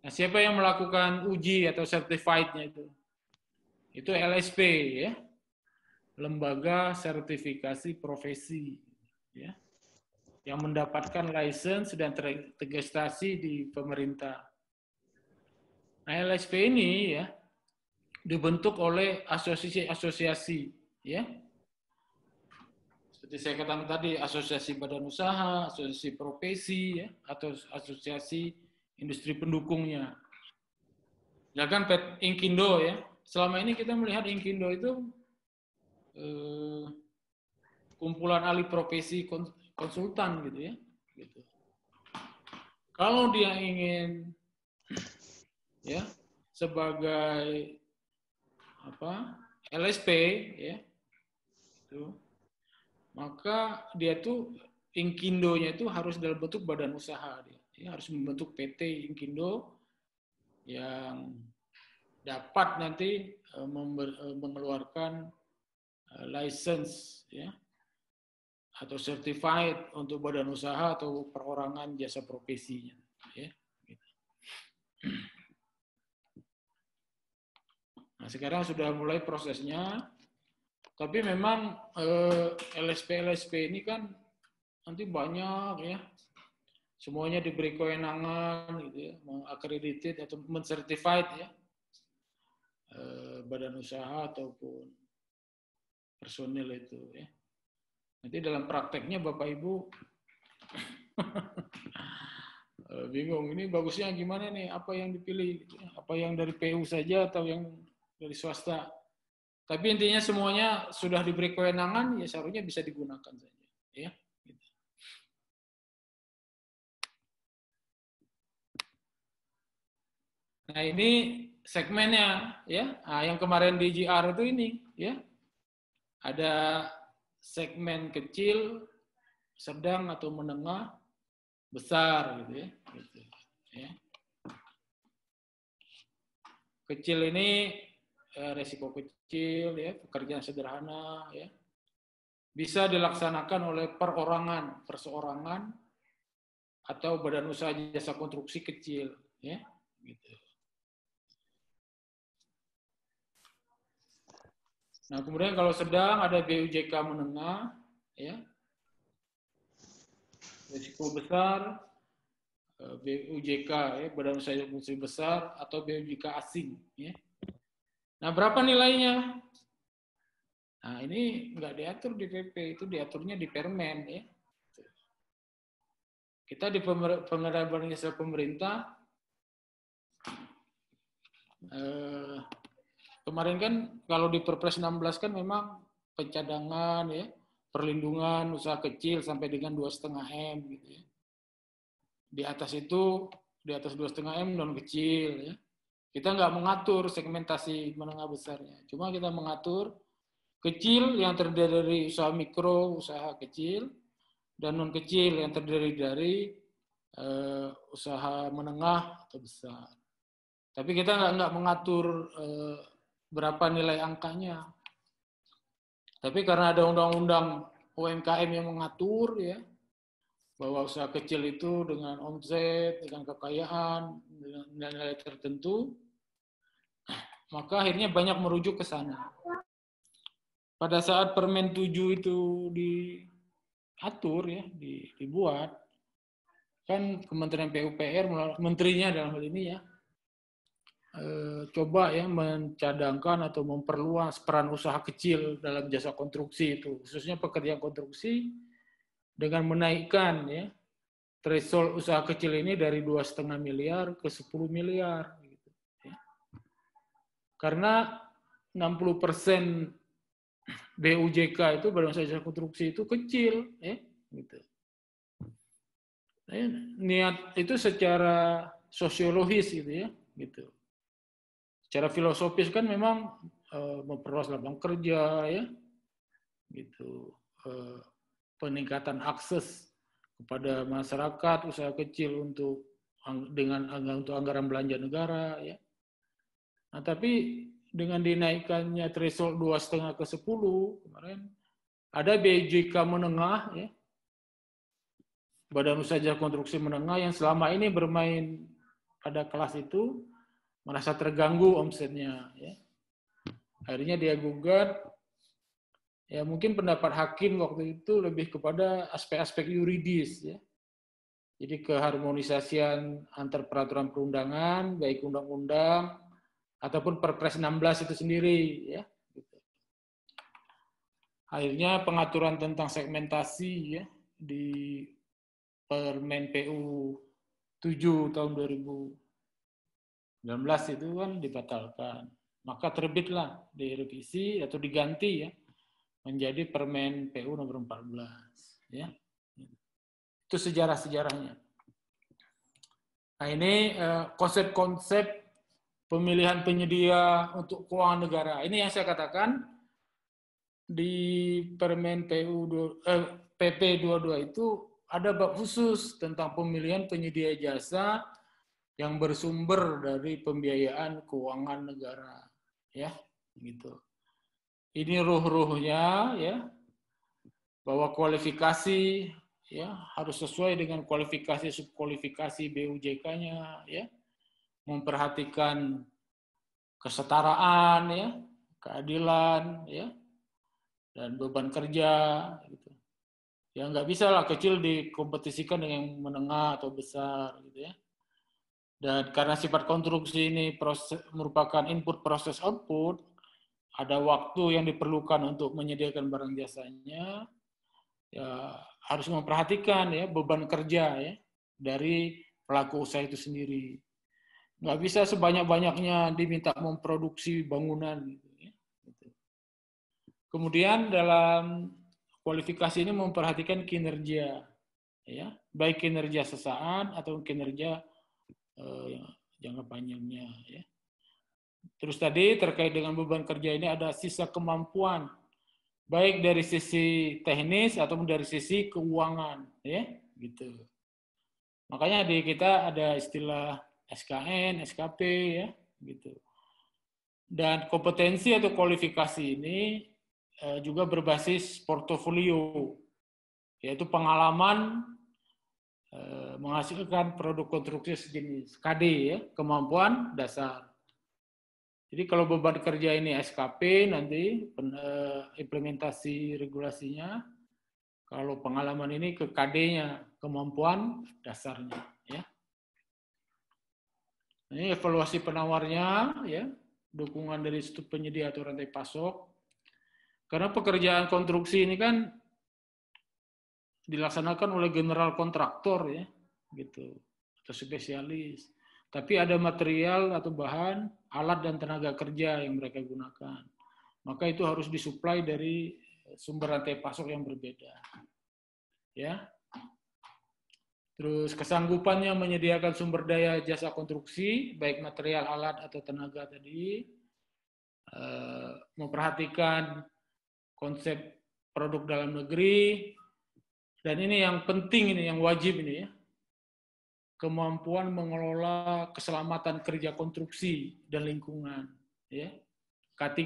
Nah, siapa yang melakukan uji atau certified-nya itu? Itu LSP, ya. Lembaga Sertifikasi Profesi, ya. Yang mendapatkan license dan terintegrasi di pemerintah. Nah, LSP ini ya dibentuk oleh asosiasi-asosiasi, ya. Seperti saya katakan tadi, asosiasi badan usaha, asosiasi profesi, ya, atau asosiasi industri pendukungnya. Ya kan Inkindo ya. Selama ini kita melihat Inkindo itu kumpulan ahli profesi konsultan gitu ya. Gitu. Kalau dia ingin ya sebagai LSP ya itu, maka dia tuh Inkindo-nya itu harus dalam bentuk badan usaha dia. Dia harus membentuk PT Inkindo yang dapat nanti mengeluarkan license ya atau certified untuk badan usaha atau perorangan jasa profesinya ya. Gitu. Nah, sekarang sudah mulai prosesnya, tapi memang LSP ini kan nanti banyak ya, semuanya diberi kewenangan gitu ya, mengakredited atau mencertified ya, badan usaha ataupun personil itu ya. Nanti dalam prakteknya Bapak Ibu bingung, ini bagusnya gimana nih, apa yang dipilih, gitu ya. Apa yang dari PU saja atau yang dari swasta. Tapi intinya semuanya sudah diberi kewenangan, ya seharusnya bisa digunakan saja. Ya. Gitu. Nah ini segmennya, ya. Nah, yang kemarin di GR itu ini, ya. Ada segmen kecil, sedang atau menengah, besar, gitu ya. Gitu. Ya. Kecil ini resiko kecil, ya, pekerjaan sederhana, ya, bisa dilaksanakan oleh perorangan, perseorangan, atau badan usaha jasa konstruksi kecil, ya, gitu. Nah, kemudian kalau sedang ada BUJK menengah, ya, risiko besar, BUJK, ya, badan usaha konstruksi besar, atau BUJK asing, ya. Nah, berapa nilainya? Nah, ini nggak diatur di PP, itu diaturnya di Permen, ya. Kita di pengadaan barang jasa pemerintah, kemarin kan kalau di Perpres 16 kan memang pencadangan ya, perlindungan usaha kecil sampai dengan 2,5 M gitu ya. Di atas itu, di atas 2,5 M non kecil ya. Kita nggak mengatur segmentasi menengah besarnya. Cuma kita mengatur kecil yang terdiri dari usaha mikro, usaha kecil, dan non kecil yang terdiri dari usaha menengah atau besar. Tapi kita nggak mengatur berapa nilai angkanya. Tapi karena ada undang-undang UMKM yang mengatur ya, bahwa usaha kecil itu dengan omset, dengan kekayaan, dengan nilai tertentu, maka akhirnya banyak merujuk ke sana. Pada saat Permen 7 itu diatur ya, dibuat, kan Kementerian PUPR, menterinya dalam hal ini ya, coba ya mencadangkan atau memperluas peran usaha kecil dalam jasa konstruksi itu, khususnya pekerjaan konstruksi, dengan menaikkan ya threshold usaha kecil ini dari 2,5 miliar ke 10 miliar. Gitu, ya. Karena 60% BUJK itu badan usaha jasa konstruksi itu kecil, ya, gitu. Niat itu secara sosiologis gitu ya, gitu. Secara filosofis kan memang memperluas lapangan kerja ya, gitu, peningkatan akses kepada masyarakat usaha kecil untuk anggaran belanja negara ya. Nah tapi dengan dinaikkannya threshold 2,5 ke 10 kemarin ada BUJK menengah ya, badan usaha jasa konstruksi menengah yang selama ini bermain pada kelas itu merasa terganggu omsetnya, ya. Akhirnya dia gugat. Ya mungkin pendapat hakim waktu itu lebih kepada aspek-aspek yuridis, ya. Jadi keharmonisasian antar peraturan perundangan, baik undang-undang ataupun Perpres 16 itu sendiri, ya. Akhirnya pengaturan tentang segmentasi, ya, di Permen PU 7 tahun 2019 itu kan dibatalkan. Maka terbitlah direvisi atau diganti, ya, menjadi Permen PU nomor 14, ya. Itu sejarah-sejarahnya. Nah, ini konsep-konsep pemilihan penyedia untuk keuangan negara. Ini yang saya katakan di Permen PP 22 itu ada bab khusus tentang pemilihan penyedia jasa yang bersumber dari pembiayaan keuangan negara, ya, gitu. Ini ruh-ruhnya, ya, bahwa kualifikasi, ya, harus sesuai dengan kualifikasi subkualifikasi BUJK-nya, ya, memperhatikan kesetaraan, ya, keadilan, ya, dan beban kerja, gitu. Ya nggak bisa lah kecil dikompetisikan dengan yang menengah atau besar, gitu, ya. Dan karena sifat konstruksi ini merupakan input proses output, ada waktu yang diperlukan untuk menyediakan barang jasanya, ya harus memperhatikan, ya, beban kerja, ya, dari pelaku usaha itu sendiri. Nggak bisa sebanyak-banyaknya diminta memproduksi bangunan, gitu, ya. Kemudian dalam kualifikasi ini memperhatikan kinerja, ya, baik kinerja sesaat atau kinerja jangka panjangnya, ya. Terus tadi terkait dengan beban kerja ini ada sisa kemampuan, baik dari sisi teknis ataupun dari sisi keuangan, ya, gitu. Makanya di kita ada istilah SKN, SKP, ya, gitu. Dan kompetensi atau kualifikasi ini juga berbasis portofolio, yaitu pengalaman menghasilkan produk konstruksi sejenis KD, ya, kemampuan dasar. Jadi kalau beban kerja ini SKP nanti implementasi regulasinya, kalau pengalaman ini ke KD-nya, kemampuan dasarnya, ya. Ini evaluasi penawarnya, ya, dukungan dari struktur penyedia atau rantai pasok. Karena pekerjaan konstruksi ini kan dilaksanakan oleh general kontraktor, ya, gitu, atau spesialis. Tapi ada material atau bahan, alat dan tenaga kerja yang mereka gunakan. Maka itu harus disuplai dari sumber rantai pasok yang berbeda, ya. Terus kesanggupannya menyediakan sumber daya jasa konstruksi, baik material, alat atau tenaga tadi, memperhatikan konsep produk dalam negeri, dan ini yang penting, ini yang wajib ini, ya, kemampuan mengelola keselamatan kerja konstruksi dan lingkungan, ya. K3.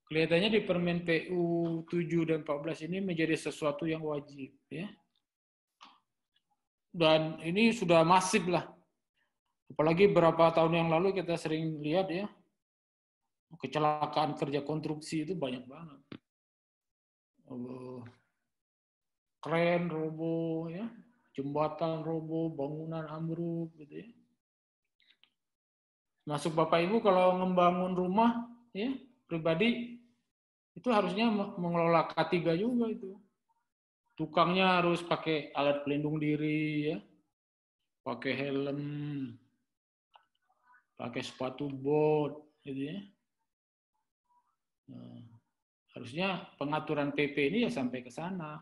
Kelihatannya di Permen PU 7 dan 14 ini menjadi sesuatu yang wajib, ya. Dan ini sudah masif lah. Apalagi beberapa tahun yang lalu kita sering lihat, ya, kecelakaan kerja konstruksi itu banyak banget. Kren roboh, ya, jembatan roboh, bangunan ambruk, gitu, ya. Masuk Bapak Ibu kalau membangun rumah, ya, pribadi itu harusnya mengelola K3 juga itu. Tukangnya harus pakai alat pelindung diri, ya, pakai helm, pakai sepatu bot, gitu, ya. Nah, harusnya pengaturan PP ini ya sampai ke sana.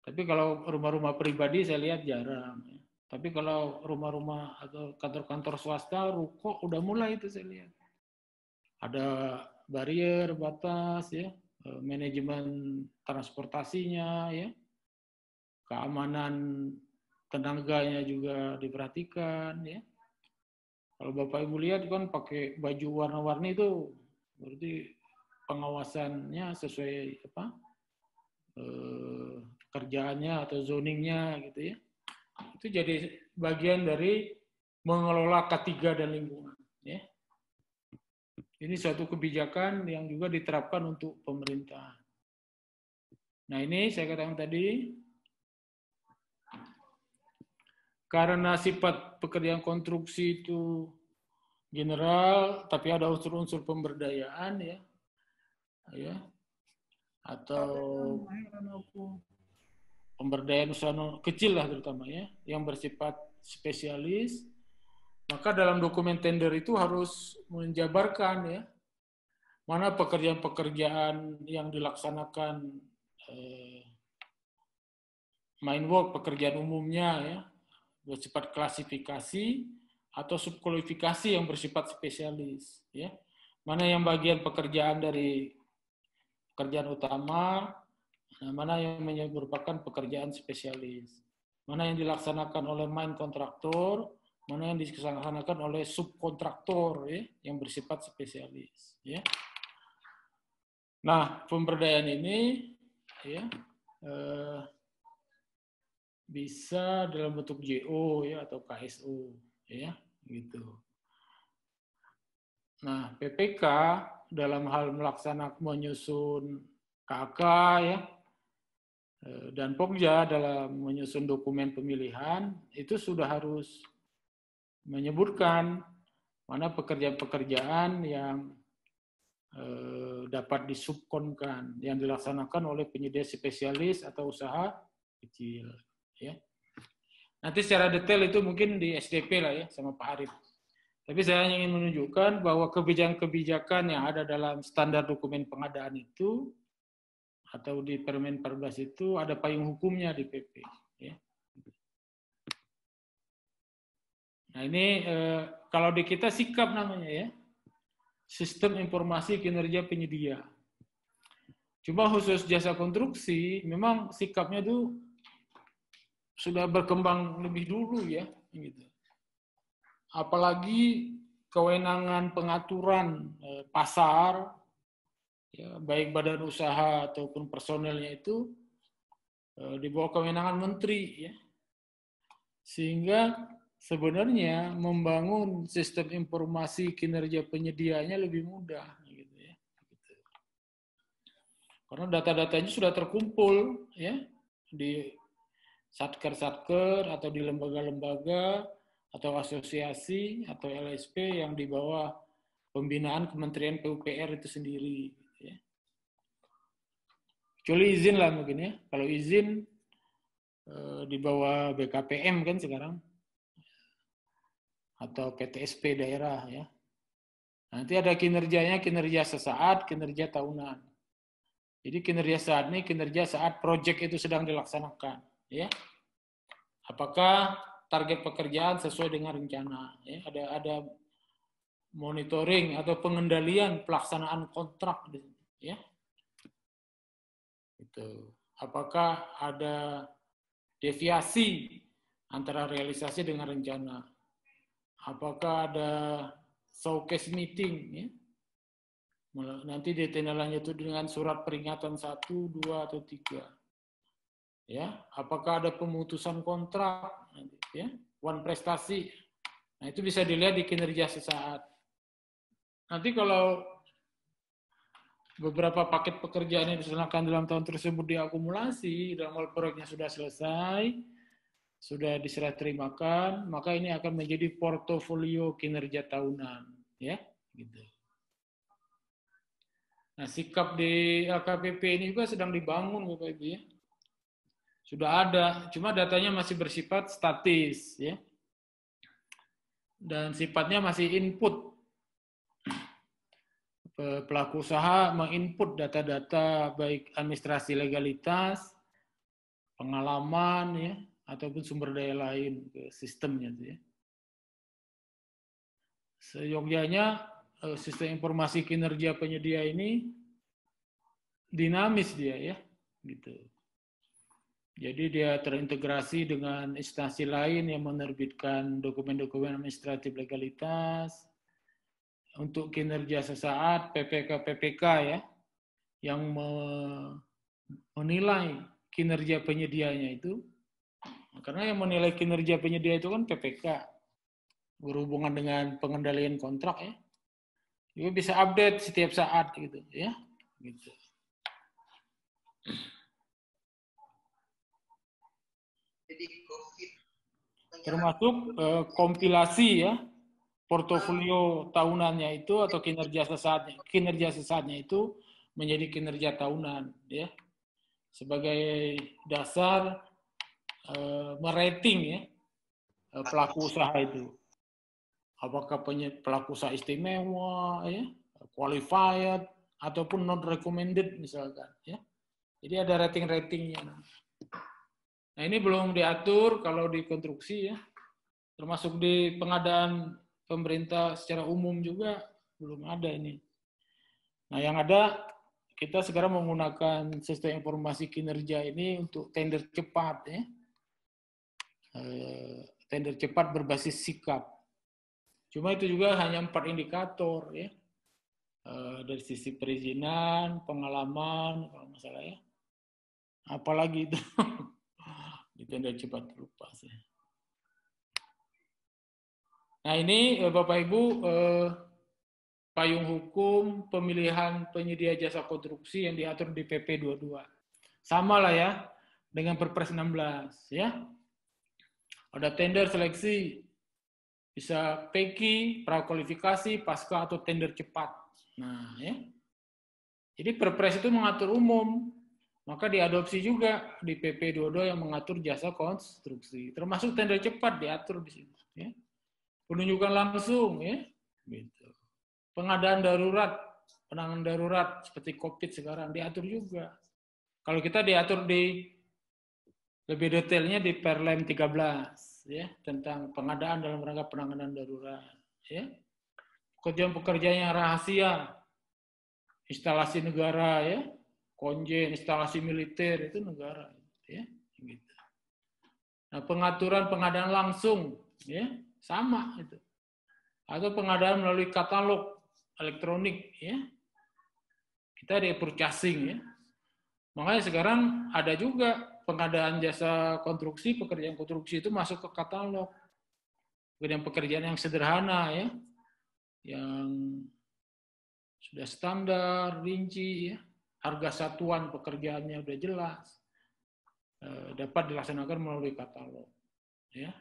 Tapi kalau rumah-rumah pribadi saya lihat jarang, ya. Tapi kalau rumah-rumah atau kantor-kantor swasta, ruko udah mulai itu saya lihat. Ada barrier, batas, ya, manajemen transportasinya, ya, keamanan tenaganya juga diperhatikan, ya. Kalau Bapak Ibu lihat kan pakai baju warna-warni itu berarti pengawasannya sesuai apa? pekerjaannya atau zoningnya gitu ya. Itu jadi bagian dari mengelola K3 dan lingkungan. Ya. Ini suatu kebijakan yang juga diterapkan untuk pemerintah. Nah ini saya katakan tadi, karena sifat pekerjaan konstruksi itu general, tapi ada unsur-unsur pemberdayaan ya, atau pemberdayaan usaha kecil lah terutama ya, yang bersifat spesialis, maka dalam dokumen tender itu harus menjabarkan ya, mana pekerjaan-pekerjaan yang dilaksanakan main work, pekerjaan umumnya ya, bersifat klasifikasi atau subkualifikasi yang bersifat spesialis ya. Mana yang bagian pekerjaan dari pekerjaan utama, mana yang merupakan pekerjaan spesialis. Mana yang dilaksanakan oleh main kontraktor, mana yang dilaksanakan oleh subkontraktor ya, yang bersifat spesialis ya. Nah, pemberdayaan ini ya bisa dalam bentuk JO ya atau KSO ya gitu. Nah, PPK dalam hal melaksanakan menyusun KK ya dan Pokja dalam menyusun dokumen pemilihan itu sudah harus menyebutkan mana pekerjaan-pekerjaan yang dapat disubkonkan yang dilaksanakan oleh penyedia spesialis atau usaha kecil. Ya. Nanti secara detail itu mungkin di SDP lah ya sama Pak Arif. Tapi saya ingin menunjukkan bahwa kebijakan-kebijakan yang ada dalam standar dokumen pengadaan itu atau di Permen 14 itu ada payung hukumnya di PP. Ya. Nah ini kalau di kita sikap namanya ya, sistem informasi kinerja penyedia. Cuma khusus jasa konstruksi memang sikapnya tuh sudah berkembang lebih dulu ya, gitu. Apalagi kewenangan pengaturan pasar, ya, baik badan usaha ataupun personelnya itu di bawah kewenangan menteri, ya. Sehingga sebenarnya membangun sistem informasi kinerja penyedianya lebih mudah, gitu ya. Karena data-datanya sudah terkumpul, ya, di satker-satker atau di lembaga-lembaga atau asosiasi atau LSP yang di bawah pembinaan Kementerian PUPR itu sendiri. Ya. Kecuali izin lah mungkin ya. Kalau izin di bawah BKPM kan sekarang atau PTSP daerah ya. Nanti ada kinerjanya, kinerja sesaat, kinerja tahunan. Jadi kinerja saat ini kinerja saat proyek itu sedang dilaksanakan. Ya, apakah target pekerjaan sesuai dengan rencana? Ya, ada monitoring atau pengendalian pelaksanaan kontrak, ya. Itu. Apakah ada deviasi antara realisasi dengan rencana? Apakah ada showcase meeting? Ya? Nanti detail lanjut dengan surat peringatan 1, 2, atau 3. Ya, apakah ada pemutusan kontrak, ya, one prestasi. Nah, itu bisa dilihat di kinerja sesaat. Nanti kalau beberapa paket pekerjaan yang dilaksanakan dalam tahun tersebut diakumulasi, dalam hal proyeknya sudah selesai, sudah diserah terimakan, maka ini akan menjadi portofolio kinerja tahunan, ya, gitu. Nah, sikap di LKPP ini juga sedang dibangun, Bapak Ibu ya. Sudah ada, cuma datanya masih bersifat statis, ya. Dan sifatnya masih input. Pelaku usaha menginput data-data baik administrasi legalitas, pengalaman, ya, ataupun sumber daya lain ke sistemnya, ya. Seyogyanya sistem informasi kinerja penyedia ini dinamis dia, ya, gitu. Jadi dia terintegrasi dengan instansi lain yang menerbitkan dokumen-dokumen administratif legalitas. Untuk kinerja sesaat, PPK-PPK ya, yang menilai kinerja penyedianya itu, karena yang menilai kinerja penyedia itu kan PPK, berhubungan dengan pengendalian kontrak ya. Juga bisa update setiap saat gitu ya. Gitu. Jadi COVID Termasuk kompilasi ya, portofolio tahunannya itu atau kinerja sesatnya itu menjadi kinerja tahunan ya, sebagai dasar merating ya pelaku usaha itu. Apakah pelaku usaha istimewa, ya, qualified, ataupun not recommended misalkan. Ya. Jadi ada rating-ratingnya. Nah ini belum diatur kalau di konstruksi ya, termasuk di pengadaan pemerintah secara umum juga belum ada ini. Nah yang ada kita sekarang menggunakan sistem informasi kinerja ini untuk tender cepat ya, tender cepat berbasis sikap. Cuma itu juga hanya 4 indikator ya, dari sisi perizinan, pengalaman, kalau masalah ya, apalagi itu di tender cepat lupa sih. Nah ini Bapak Ibu payung hukum pemilihan penyedia jasa konstruksi yang diatur di PP 22. Sama lah ya dengan Perpres 16 ya. Ada tender seleksi, bisa PK, prakualifikasi, pasca atau tender cepat. Nah, ya. Jadi Perpres itu mengatur umum, maka diadopsi juga di PP 22 yang mengatur jasa konstruksi, termasuk tender cepat diatur di sini. Ya. Penunjukan langsung, ya, gitu. Pengadaan darurat, penanganan darurat seperti COVID sekarang diatur juga. Kalau kita diatur di lebih detailnya di Perlem 13 ya, tentang pengadaan dalam rangka penanganan darurat ya. Pekerjaan-pekerjaan yang rahasia, instalasi negara ya, konjen, instalasi militer itu negara ya, gitu. Nah, pengaturan pengadaan langsung ya, sama itu. Atau pengadaan melalui katalog elektronik ya. Kita di purchasing ya. Makanya sekarang ada juga pengadaan jasa konstruksi, pekerjaan konstruksi itu masuk ke katalog. Pekerjaan yang sederhana ya, yang sudah standar, rinci ya, harga satuan pekerjaannya udah jelas, dapat dilaksanakan melalui katalog. Ya.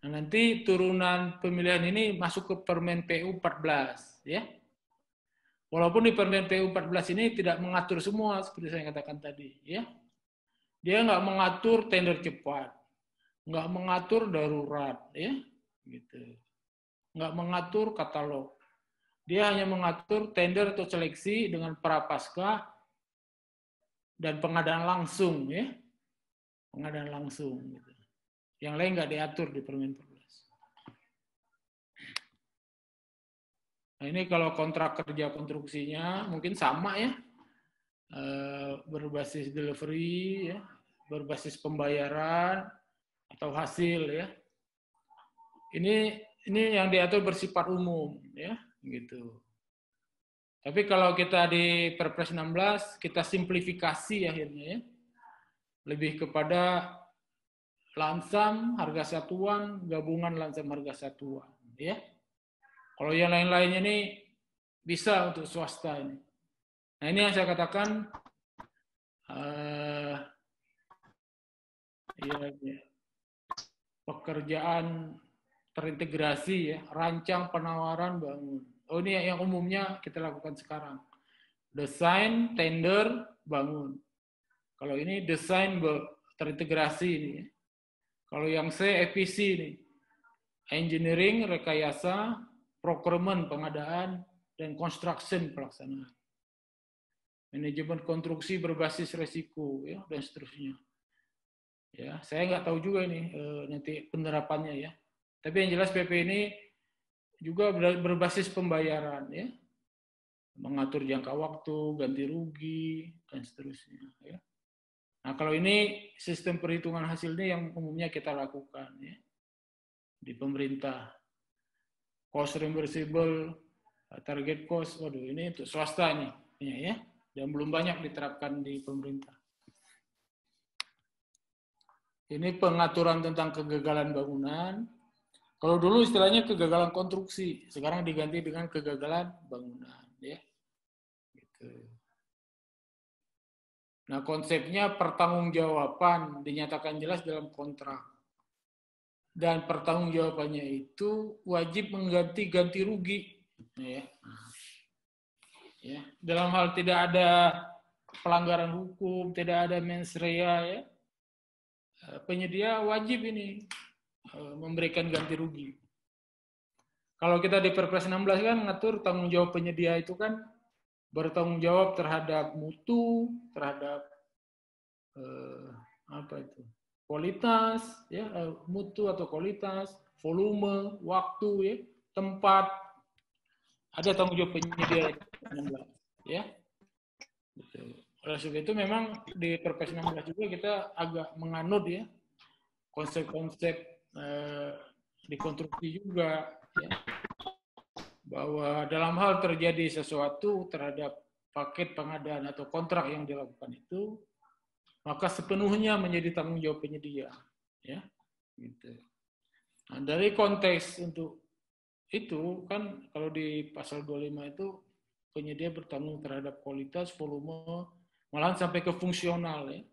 Nah, nanti turunan pemilihan ini masuk ke Permen PU 14 ya. Walaupun di Permen PU 14 ini tidak mengatur semua seperti saya katakan tadi ya. Dia nggak mengatur tender cepat, nggak mengatur darurat, ya, gitu. Nggak mengatur katalog. Dia hanya mengatur tender atau seleksi dengan prapaskah dan pengadaan langsung, ya, pengadaan langsung. Gitu. Yang lain nggak diatur di Permen 14. Nah ini kalau kontrak kerja konstruksinya mungkin sama ya, berbasis delivery, ya, berbasis pembayaran atau hasil ya. Ini yang diatur bersifat umum ya, gitu. Tapi kalau kita di Perpres 16 kita simplifikasi akhirnya ya. Lebih kepada lansam harga satuan, gabungan lansam harga satuan ya. Kalau yang lain-lainnya ini bisa untuk swasta ini. Nah ini yang saya katakan pekerjaan terintegrasi ya, rancang, penawaran, bangun. Oh ini yang umumnya kita lakukan sekarang. Desain, tender, bangun. Kalau ini desain terintegrasi ini. Kalau yang C, EPC ini. Engineering, rekayasa, procurement, pengadaan, dan construction, pelaksanaan. Manajemen konstruksi berbasis resiko, ya, dan seterusnya. Ya, saya nggak tahu juga ini nanti penerapannya ya. Tapi yang jelas PP ini juga berbasis pembayaran ya. Mengatur jangka waktu, ganti rugi dan seterusnya ya. Nah, kalau ini sistem perhitungan hasilnya yang umumnya kita lakukan ya. Di pemerintah. Cost reimbursable, target cost, waduh ini untuk swasta nih ya. Dan belum banyak diterapkan di pemerintah. Ini pengaturan tentang kegagalan bangunan. Kalau dulu istilahnya kegagalan konstruksi, sekarang diganti dengan kegagalan bangunan, ya. Gitu. Nah, konsepnya pertanggungjawaban dinyatakan jelas dalam kontrak. Dan pertanggungjawabannya itu wajib ganti rugi, ya. Ya, dalam hal tidak ada pelanggaran hukum, tidak ada mens rea, ya, penyedia wajib ini memberikan ganti rugi. Kalau kita di Perpres 16 kan ngatur tanggung jawab penyedia itu kan bertanggung jawab terhadap mutu, terhadap kualitas, ya, mutu atau kualitas, volume, waktu, ya, tempat. Ada tanggung jawab penyedia 16, ya. Oleh sebab itu memang di Perpres 16 juga kita agak menganut, ya, konsep-konsep di konstruksi juga, ya, bahwa dalam hal terjadi sesuatu terhadap paket pengadaan atau kontrak yang dilakukan itu, maka sepenuhnya menjadi tanggung jawab penyedia, ya, gitu. Nah, dari konteks untuk itu kan kalau di pasal 25 itu penyedia bertanggung terhadap kualitas, volume, malahan sampai ke fungsional, ya.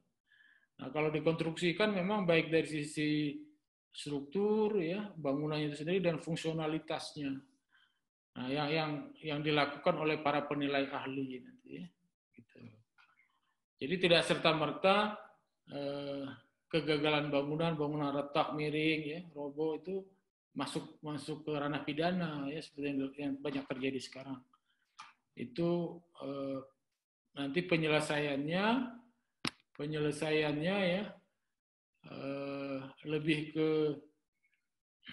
Nah, kalau dikonstruksi kan memang baik dari sisi struktur, ya, bangunannya itu sendiri dan fungsionalitasnya. Nah, yang dilakukan oleh para penilai ahli nanti, ya. Gitu. Jadi tidak serta-merta kegagalan bangunan retak, miring, ya, roboh itu masuk ke ranah pidana, ya, seperti yang banyak terjadi sekarang. Itu nanti penyelesaiannya ya lebih ke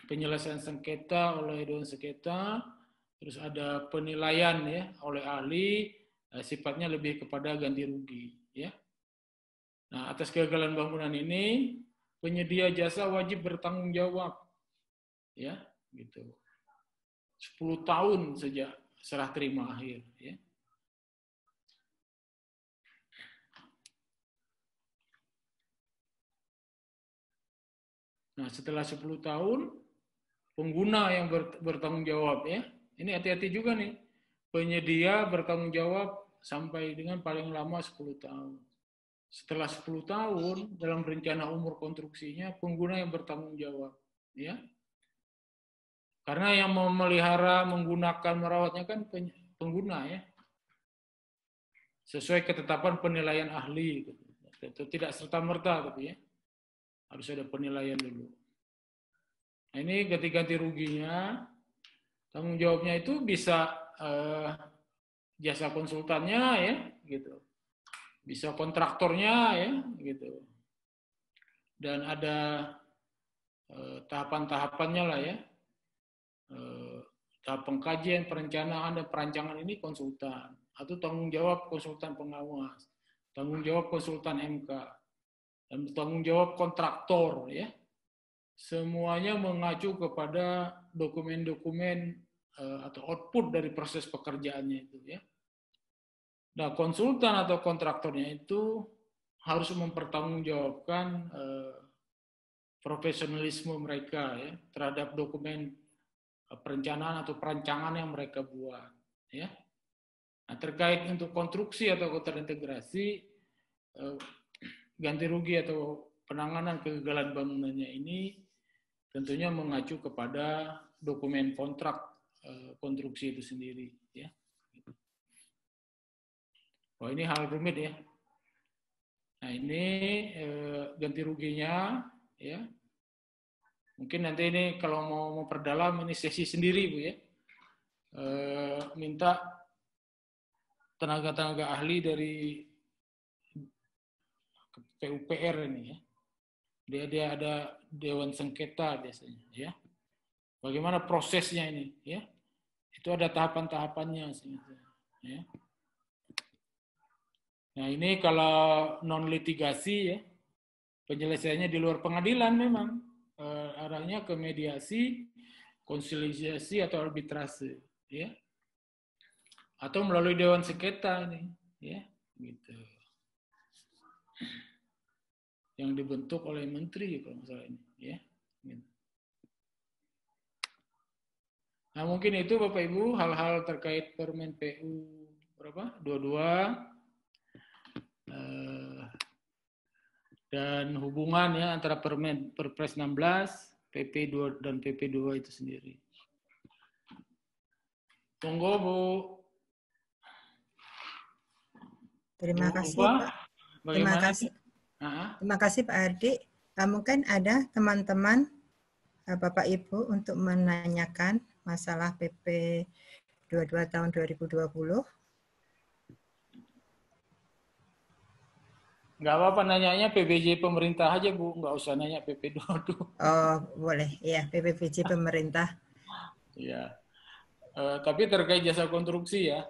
penyelesaian sengketa oleh dewan sengketa, terus ada penilaian, ya, oleh ahli, sifatnya lebih kepada ganti rugi, ya. Nah, atas kegagalan bangunan ini penyedia jasa wajib bertanggung jawab, ya, gitu. 10 tahun sejak serah terima akhir, ya. Nah, setelah 10 tahun pengguna yang bertanggung jawab, ya. Ini hati-hati juga nih. Penyedia bertanggung jawab sampai dengan paling lama 10 tahun. Setelah 10 tahun dalam rencana umur konstruksinya pengguna yang bertanggung jawab, ya. Karena yang memelihara, menggunakan, merawatnya kan pengguna, ya. Sesuai ketetapan penilaian ahli, gitu. Itu tidak serta-merta, tapi, ya, harus ada penilaian dulu. Nah, ini ganti ruginya, tanggung jawabnya itu bisa jasa konsultannya, ya, gitu. Bisa kontraktornya, ya, gitu. Dan ada tahapan-tahapannya lah, ya. Tahap pengkajian, perencanaan, dan perancangan ini konsultan. Atau tanggung jawab konsultan pengawas, tanggung jawab konsultan MK, dan tanggung jawab kontraktor, ya. Semuanya mengacu kepada dokumen-dokumen atau output dari proses pekerjaannya itu, ya. Nah, konsultan atau kontraktornya itu harus mempertanggungjawabkan profesionalisme mereka, ya, terhadap dokumen perencanaan atau perancangan yang mereka buat, ya. Nah, terkait untuk konstruksi atau terintegrasi, ganti rugi atau penanganan kegagalan bangunannya ini tentunya mengacu kepada dokumen kontrak konstruksi itu sendiri, ya. Oh, ini hal rumit, ya. Nah, ini ganti ruginya, ya. Mungkin nanti ini kalau mau perdalam ini sesi sendiri, Bu, ya. Minta tenaga-tenaga ahli dari PUPR ini, ya. Dia ada dewan sengketa biasanya, ya. Bagaimana prosesnya ini, ya. Itu ada tahapan-tahapannya, ya. Nah, ini kalau non litigasi, ya, penyelesaiannya di luar pengadilan memang arahnya ke mediasi, konsiliasi atau arbitrase, ya. Atau melalui dewan sengketa ini, ya, gitu. yang dibentuk oleh menteri kalau nggak salah ini, ya. Nah, mungkin itu Bapak Ibu hal-hal terkait Permen PU berapa? 22 dan hubungan ya antara Perpres 16, PP2 dan PP2 itu sendiri. Tunggu Bu. Terima Bu, kasih Pak. Pak. Bagaimana? Terima kasih Pak Ardi. Mungkin ada teman-teman Bapak Ibu untuk menanyakan masalah PP 22 tahun 2020. Nggak apa-apa, nanyanya PBJ pemerintah aja Bu, nggak usah nanya PP22. Oh boleh, ya PPBJ pemerintah. Ya, tapi terkait jasa konstruksi ya,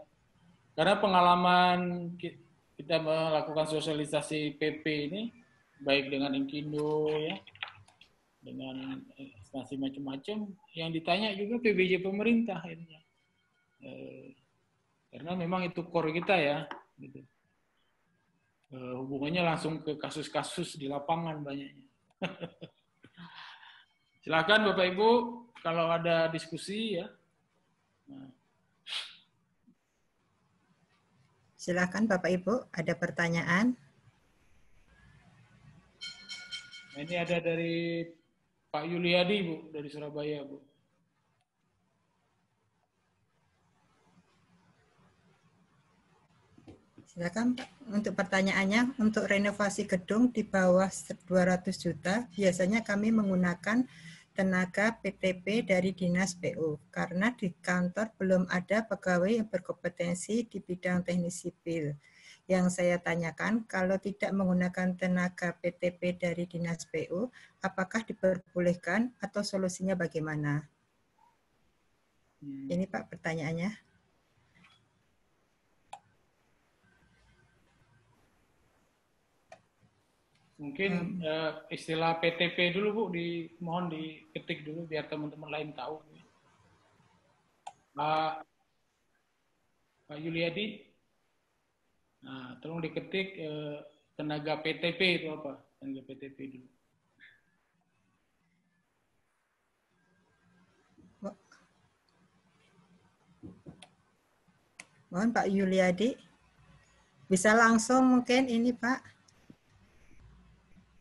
karena pengalaman kita melakukan sosialisasi PP ini, baik dengan Inkindo ya, dengan instansi macam-macam, yang ditanya juga PBJ pemerintah akhirnya. Karena memang itu core kita ya, gitu. Hubungannya langsung ke kasus-kasus di lapangan banyaknya. Silakan Bapak Ibu, kalau ada diskusi ya. Silakan Bapak Ibu, ada pertanyaan? Nah, ini ada dari Pak Yuliadi Bu, dari Surabaya Bu. Silakan Pak. Untuk pertanyaannya, untuk renovasi gedung di bawah 200 juta, biasanya kami menggunakan tenaga PTP dari Dinas PU, karena di kantor belum ada pegawai yang berkompetensi di bidang teknik sipil. Yang saya tanyakan, kalau tidak menggunakan tenaga PTP dari Dinas PU, apakah diperbolehkan atau solusinya bagaimana? Ini Pak pertanyaannya. Mungkin istilah PTP dulu Bu, mohon diketik dulu biar teman-teman lain tahu. Pak Yuliadi, nah, tolong diketik tenaga PTP itu apa? Tenaga PTP dulu. Mohon Pak Yuliadi, bisa langsung mungkin ini Pak.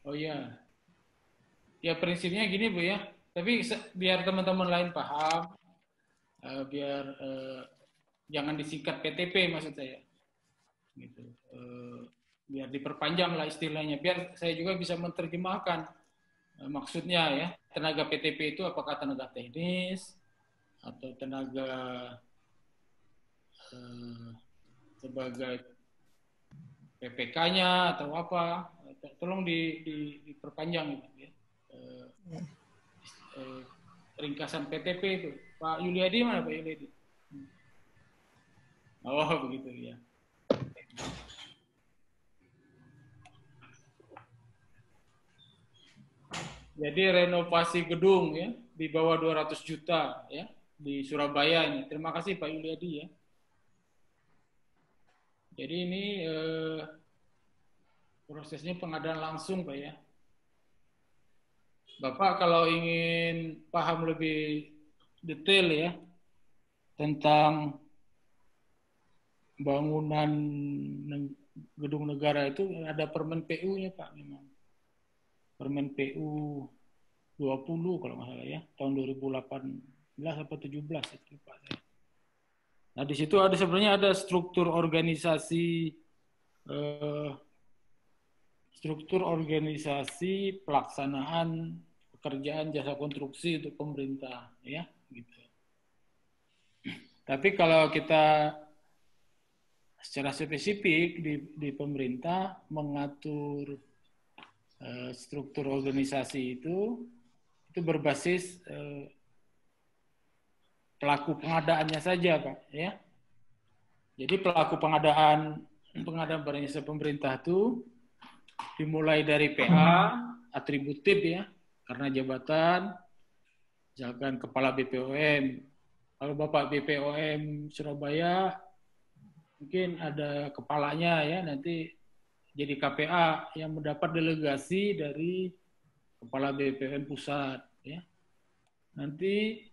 Oh iya, ya prinsipnya gini Bu ya, tapi biar teman-teman lain paham, biar jangan disingkat PTP maksud saya, gitu. Biar diperpanjang lah istilahnya, biar saya juga bisa menerjemahkan maksudnya ya, tenaga PTP itu apakah tenaga teknis atau tenaga sebagai PPK-nya atau apa, tolong diperpanjang gitu ya. Ringkasan PTP itu. Pak Yuliadi mana Pak Yuliadi? Oh begitu ya. Jadi renovasi gedung ya di bawah 200 juta ya di Surabaya ini. Terima kasih Pak Yuliadi ya. Jadi ini prosesnya pengadaan langsung Pak ya. Bapak kalau ingin paham lebih detail ya tentang bangunan gedung negara itu ada Permen PU-nya Pak memang. Permen PU 20 kalau nggak salah ya, tahun 2018 atau 17 itu Pak saya. Nah di situ ada sebenarnya ada struktur organisasi pelaksanaan pekerjaan jasa konstruksi untuk pemerintah ya gitu. Tapi kalau kita secara spesifik di pemerintah mengatur struktur organisasi itu berbasis pelaku pengadaannya saja Pak ya. Jadi pelaku pengadaan barang jasa pemerintah itu dimulai dari PA atributif ya, karena jabatan, misalkan kepala BPOM. Kalau Bapak BPOM Surabaya mungkin ada kepalanya ya, nanti jadi KPA yang mendapat delegasi dari Kepala BPOM Pusat. Ya. Nanti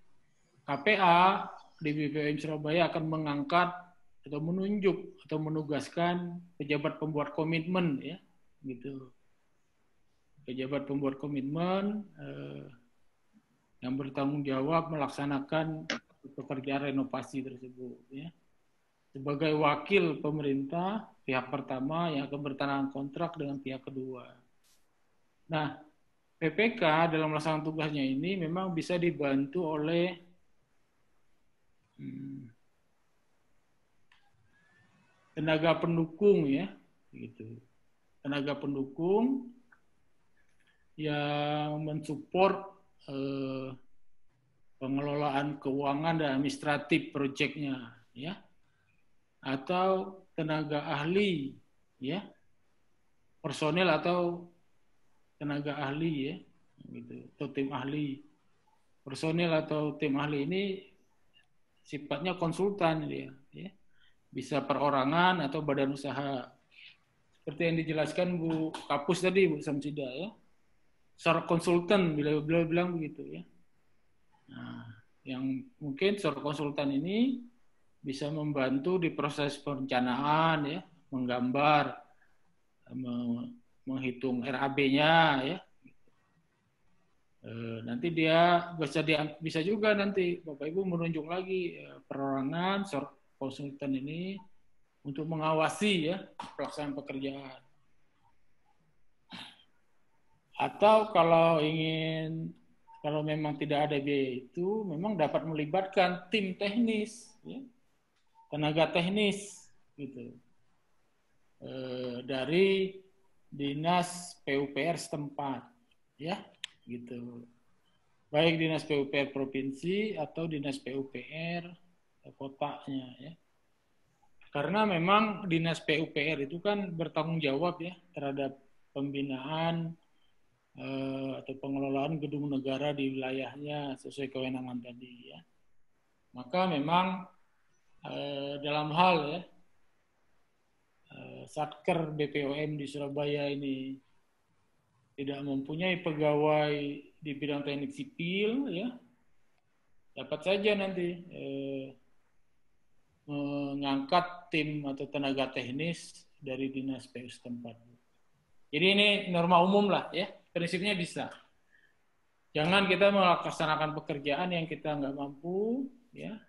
KPA di BPOM Surabaya akan mengangkat atau menunjuk atau menugaskan pejabat pembuat komitmen, ya, gitu. Pejabat pembuat komitmen yang bertanggung jawab melaksanakan pekerjaan renovasi tersebut, ya. Sebagai wakil pemerintah pihak pertama yang akan bertandatangan kontrak dengan pihak kedua. Nah, PPK dalam melaksanakan tugasnya ini memang bisa dibantu oleh tenaga pendukung, ya, gitu. Tenaga pendukung yang mensupport pengelolaan keuangan dan administratif proyeknya, ya, atau tenaga ahli, ya, personel atau tenaga ahli, ya, gitu, atau tim ahli. Personel atau tim ahli ini sifatnya konsultan, dia, ya, bisa perorangan atau badan usaha. Seperti yang dijelaskan Bu Kapus tadi, Bu Samsida, ya. Seorang konsultan, beliau bilang begitu, ya. Nah, yang mungkin seorang konsultan ini bisa membantu di proses perencanaan, ya, menggambar, menghitung RAB-nya, ya. Nanti dia bisa juga nanti Bapak Ibu menunjuk lagi perorangan seorang konsultan ini untuk mengawasi, ya, pelaksanaan pekerjaan. Atau kalau memang tidak ada biaya itu, memang dapat melibatkan tim teknis, ya, tenaga teknis, gitu, dari dinas PUPR setempat, ya, gitu. Baik dinas PUPR provinsi atau dinas PUPR kotanya, ya. Karena memang dinas PUPR itu kan bertanggung jawab, ya, terhadap pembinaan atau pengelolaan gedung negara di wilayahnya sesuai kewenangan tadi, ya. Maka memang dalam hal, ya, Satker BPOM di Surabaya ini tidak mempunyai pegawai di bidang teknik sipil, ya, dapat saja nanti mengangkat tim atau tenaga teknis dari dinas PU setempat. Jadi ini norma umum lah, ya. Prinsipnya bisa. Jangan kita melaksanakan pekerjaan yang kita nggak mampu, ya.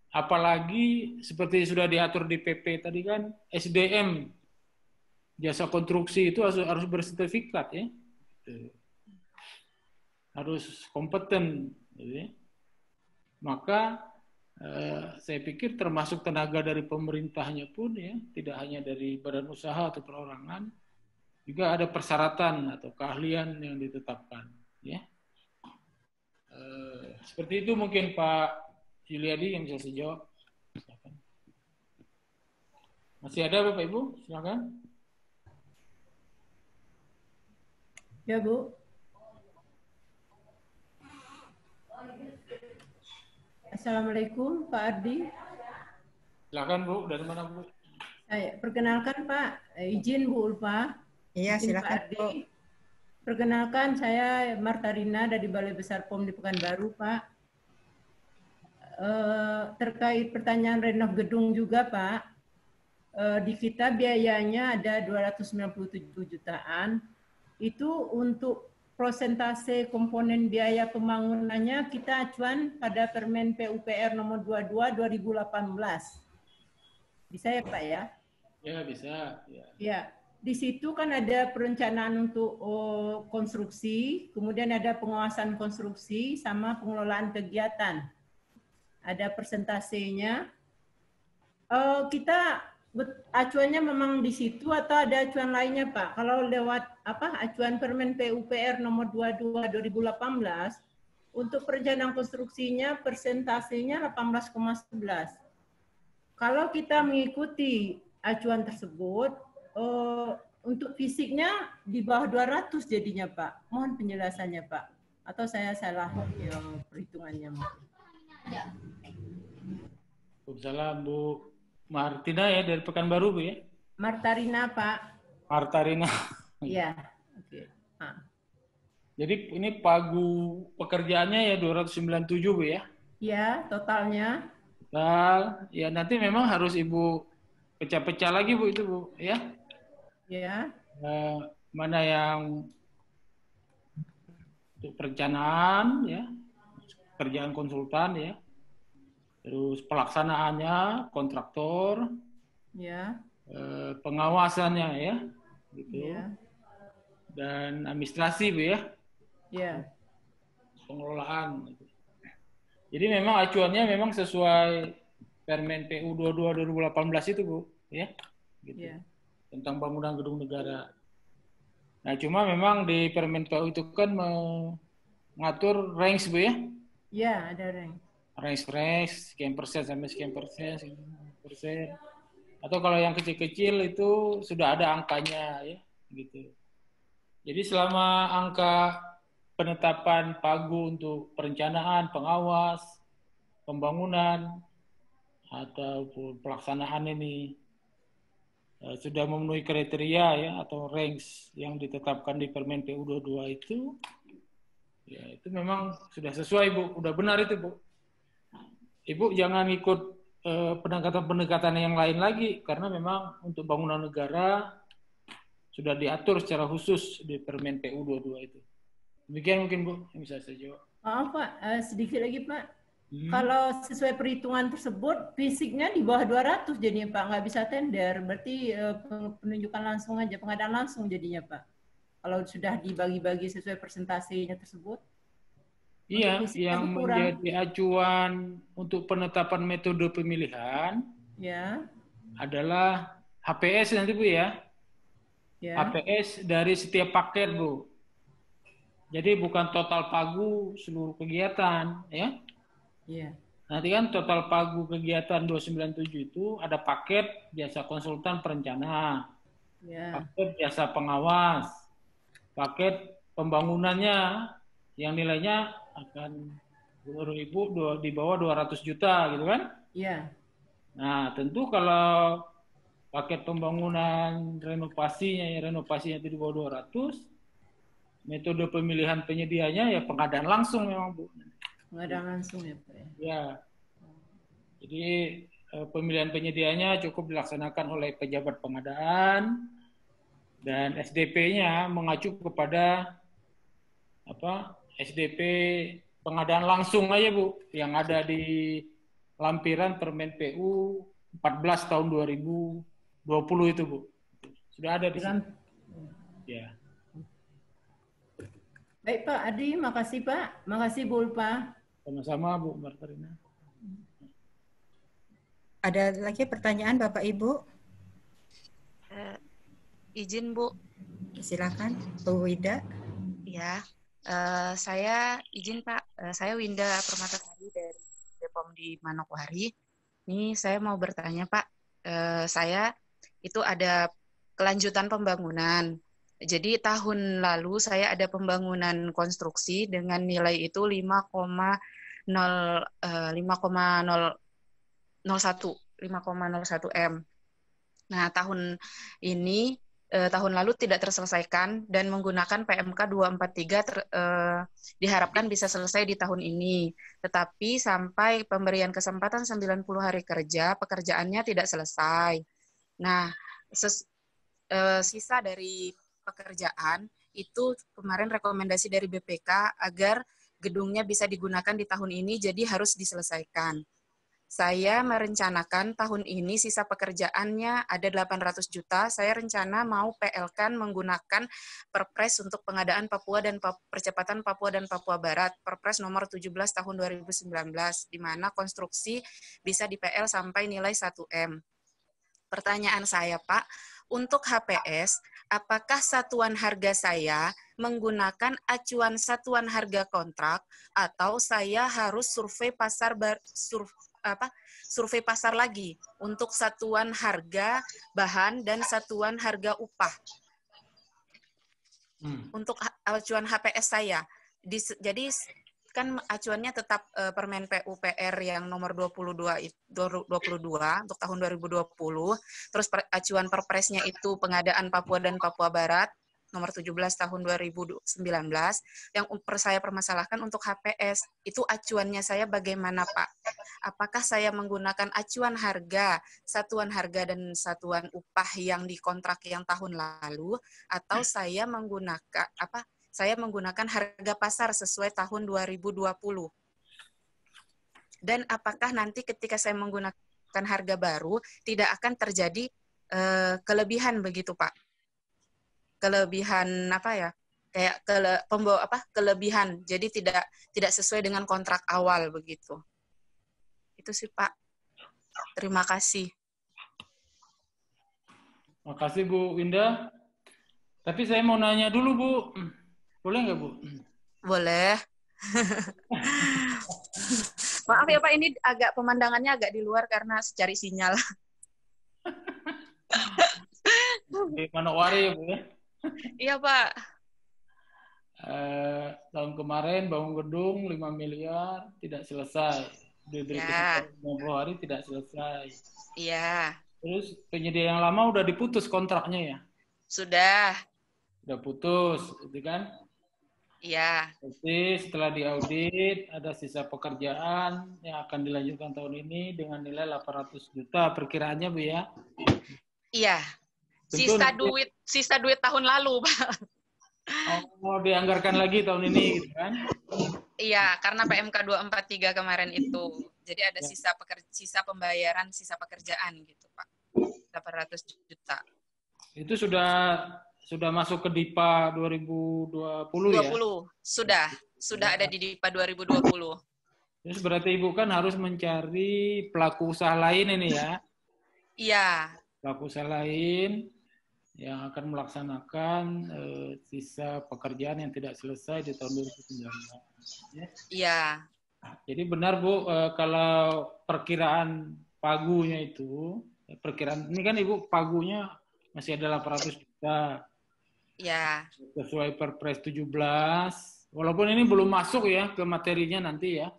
Apalagi seperti sudah diatur di PP tadi kan, SDM jasa konstruksi itu harus bersertifikat, ya. Harus kompeten, gitu, ya. Maka saya pikir termasuk tenaga dari pemerintahnya pun, ya, tidak hanya dari badan usaha atau perorangan, juga ada persyaratan atau keahlian yang ditetapkan, ya. Seperti itu mungkin Pak Yuliadi yang bisa saya jawab. Silakan. Masih ada Bapak Ibu? Silakan. Ya Bu. Assalamualaikum Pak Ardi. Silakan Bu, dari mana Bu? Saya perkenalkan Pak, izin Bu Ulfa. Iya, silakan Bu. Perkenalkan saya Marta Rina dari Balai Besar POM di Pekanbaru, Pak. Terkait pertanyaan renov gedung juga, Pak. Di kita biayanya ada 297 jutaan. Itu untuk prosentase komponen biaya pembangunannya kita acuan pada Permen PUPR nomor 22 2018. Bisa ya, Pak, ya? Ya, bisa. Ya. Ya. Di situ kan ada perencanaan untuk konstruksi, kemudian ada pengawasan konstruksi sama pengelolaan kegiatan. Ada persentasenya. Kita acuannya memang di situ atau ada acuan lainnya, Pak? Kalau lewat acuan Permen PUPR nomor 22 2018 untuk perencanaan konstruksinya persentasenya 18,11. Kalau kita mengikuti acuan tersebut, untuk fisiknya di bawah 200 jadinya, Pak. Mohon penjelasannya, Pak. Atau saya salah perhitungannya mungkin. Waalaikumsalam Bu Martina ya dari Pekanbaru Bu ya. Marta Rina Pak. Martarina. Iya. Oke. Ah. Jadi ini pagu pekerjaannya ya 297 Bu ya. Ya, totalnya. Total, ya nanti memang harus Ibu pecah-pecah lagi Bu itu Bu ya. Ya. Mana yang untuk perencanaan ya, kerjaan konsultan ya. Terus pelaksanaannya kontraktor, Ya. pengawasannya ya, gitu. Ya. Dan administrasi Bu ya. Ya. Pengelolaan. Jadi memang acuannya memang sesuai Permen PU 22 2018 itu Bu, ya. Gitu. Ya. Tentang bangunan gedung negara. Nah, cuma memang di Permen PU itu kan mengatur range Bu ya. Ya, ada range. Range sekian persen sampai sekian persen. Atau kalau yang kecil-kecil itu sudah ada angkanya ya, gitu. Jadi selama angka penetapan pagu untuk perencanaan, pengawas, pembangunan, atau pelaksanaan ini sudah memenuhi kriteria ya atau range yang ditetapkan di Permen PU 22 itu, ya itu memang sudah sesuai Bu, udah benar itu Bu. Ibu jangan ikut pendekatan-pendekatan yang lain lagi karena memang untuk bangunan negara sudah diatur secara khusus di Permen PU 22 itu. Demikian mungkin Bu, yang bisa saya jawab. Maaf Pak, sedikit lagi Pak. Kalau sesuai perhitungan tersebut, fisiknya di bawah 200 jadinya Pak, nggak bisa tender. Berarti penunjukan langsung aja, pengadaan langsung jadinya Pak. Kalau sudah dibagi-bagi sesuai persentasenya tersebut. Iya, yang menjadi acuan untuk penetapan metode pemilihan ya adalah HPS nanti Bu ya. HPS dari setiap paket Bu. Jadi bukan total pagu seluruh kegiatan ya. Iya. Nanti kan total pagu kegiatan 297 itu ada paket jasa konsultan perencana, paket jasa pengawas, paket pembangunannya yang nilainya akan Ibu di bawah 200 juta gitu kan? Iya. Nah tentu kalau paket pembangunan renovasinya itu di bawah 200, metode pemilihan penyedianya ya pengadaan langsung memang Bu. Pengadaan langsung ya Pak ya? Ya. Jadi pemilihan penyedianya cukup dilaksanakan oleh pejabat pengadaan dan SDP-nya mengacu kepada SDP pengadaan langsung aja Bu yang ada di lampiran Permen PU 14 tahun 2020 itu Bu. Sudah ada di sini. Ya. Baik Pak Adi, makasih Pak. Makasih Bu Ulpa. Sama-sama Bu Martarina. Ada lagi pertanyaan Bapak Ibu? Izin Bu. Silakan Bu Wida. Ya, saya izin Pak. Saya Winda Permatasari dari Bepom di Manokwari. Ini saya mau bertanya Pak. Saya itu ada kelanjutan pembangunan. Jadi tahun lalu saya ada pembangunan konstruksi dengan nilai itu 5,01 M. Nah, tahun ini tahun lalu tidak terselesaikan dan menggunakan PMK 243 diharapkan bisa selesai di tahun ini. Tetapi sampai pemberian kesempatan 90 hari kerja, pekerjaannya tidak selesai. Nah, sisa dari pekerjaan itu kemarin rekomendasi dari BPK agar gedungnya bisa digunakan di tahun ini, jadi harus diselesaikan. Saya merencanakan tahun ini sisa pekerjaannya ada 800 juta. Saya rencana mau PL-kan menggunakan Perpres untuk pengadaan Papua dan percepatan Papua dan Papua Barat, Perpres nomor 17 tahun 2019, di mana konstruksi bisa di PL sampai nilai 1M. Pertanyaan saya, Pak, untuk HPS, apakah satuan harga saya menggunakan acuan satuan harga kontrak atau saya harus survei pasar lagi untuk satuan harga bahan dan satuan harga upah untuk acuan HPS saya. Jadi kan acuannya tetap Permen PUPR yang nomor 22 untuk tahun 2020. Terus acuan Perpresnya itu pengadaan Papua dan Papua Barat nomor 17 tahun 2019. Yang saya permasalahkan untuk HPS, itu acuannya saya bagaimana, Pak? Apakah saya menggunakan acuan harga, satuan harga dan satuan upah yang dikontrak yang tahun lalu, atau saya menggunakan harga pasar sesuai tahun 2020. Dan apakah nanti ketika saya menggunakan harga baru tidak akan terjadi kelebihan begitu, Pak? Kelebihan apa ya? Kayak kelebihan. Jadi tidak sesuai dengan kontrak awal begitu. Itu sih, Pak. Terima kasih. Makasih Bu Winda. Tapi saya mau nanya dulu, Bu. Boleh nggak, Bu? Boleh. Maaf ya Pak, ini agak pemandangannya agak di luar karena cari sinyal. Di Manokwari ya, Bu ya? Iya Pak. Tahun kemarin bangun gedung 5 miliar tidak selesai. Diberi Ya. 90 hari tidak selesai. Iya. Terus penyedia yang lama udah diputus kontraknya ya? Sudah. Udah putus, gitu kan? Iya. Jadi setelah diaudit, ada sisa pekerjaan yang akan dilanjutkan tahun ini dengan nilai 800 juta perkiraannya, Bu ya? Iya. Sisa duit tahun lalu, Pak. Oh, dianggarkan lagi tahun ini, gitu kan? Iya, karena PMK 243 kemarin itu. Jadi ada sisa pembayaran, sisa pekerjaan gitu, Pak. 800 juta. Itu sudah masuk ke DIPA 2020 ya? Sudah ada di DIPA 2020. Terus berarti Ibu kan harus mencari pelaku usaha lain ini ya? Iya. Pelaku usaha lain yang akan melaksanakan sisa pekerjaan yang tidak selesai di tahun 2019. Ya? Iya. Jadi benar Bu, kalau perkiraan pagunya itu, perkiraan ini kan Ibu pagunya masih ada 800 juta. Ya. Sesuai Perpres 17, walaupun ini belum masuk ya ke materinya nanti ya.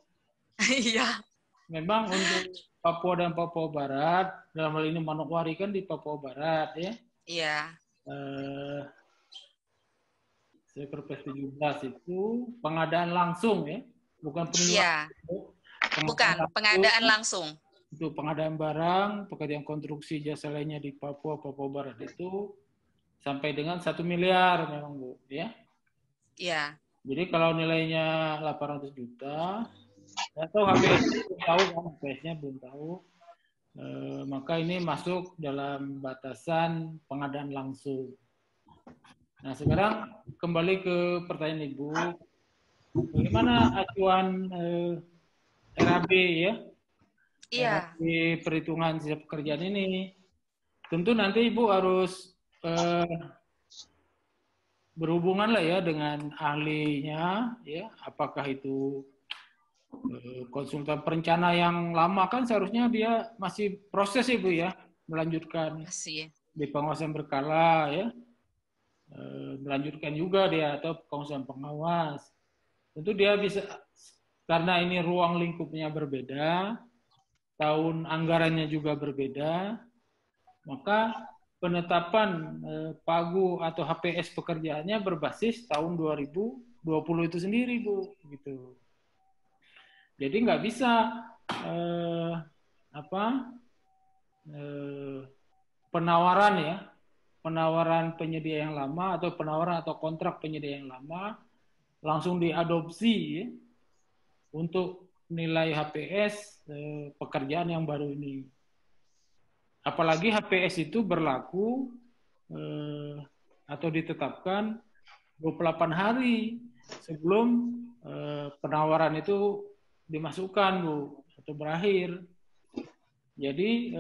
Iya. Memang untuk Papua dan Papua Barat, dalam hal ini Manokwari kan di Papua Barat ya. Iya. Perpres 17 itu pengadaan langsung ya, bukan Iya. Bukan, pengadaan langsung. Untuk pengadaan barang, pekerjaan konstruksi jasa lainnya di Papua Barat itu sampai dengan 1 miliar memang Bu, ya. Iya. Jadi kalau nilainya 800 juta, atau HPS belum tahu kan, HPS-nya belum tahu, maka ini masuk dalam batasan pengadaan langsung. Nah sekarang kembali ke pertanyaan Ibu, bagaimana acuan RAB ya? Iya. Di perhitungan sisa pekerjaan ini, tentu nanti Ibu harus berhubungan lah ya dengan ahlinya, ya apakah itu konsultan perencana yang lama kan seharusnya dia masih proses Ibu ya, melanjutkan di pengawasan berkala ya, melanjutkan juga dia atau pengawasan pengawas. Tentu dia bisa, karena ini ruang lingkupnya berbeda, tahun anggarannya juga berbeda, maka penetapan pagu atau HPS pekerjaannya berbasis tahun 2020 itu sendiri, Bu, gitu. Jadi nggak bisa penawaran ya, penawaran penyedia yang lama atau penawaran atau kontrak penyedia yang lama langsung diadopsi ya, untuk nilai HPS pekerjaan yang baru ini. Apalagi HPS itu berlaku atau ditetapkan 28 hari sebelum penawaran itu dimasukkan, Bu, atau berakhir. Jadi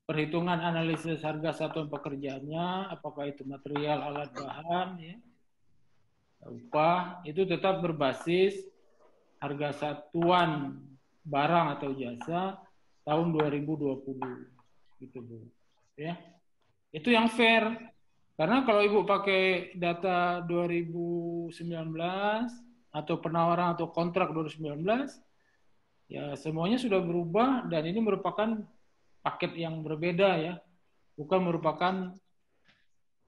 perhitungan analisis harga satuan pekerjaannya, apakah itu material, alat bahan, ya, upah, itu tetap berbasis harga satuan barang atau jasa tahun 2020 gitu, Bu. Ya. Itu yang fair. Karena kalau Ibu pakai data 2019 atau penawaran atau kontrak 2019, ya semuanya sudah berubah dan ini merupakan paket yang berbeda ya, bukan merupakan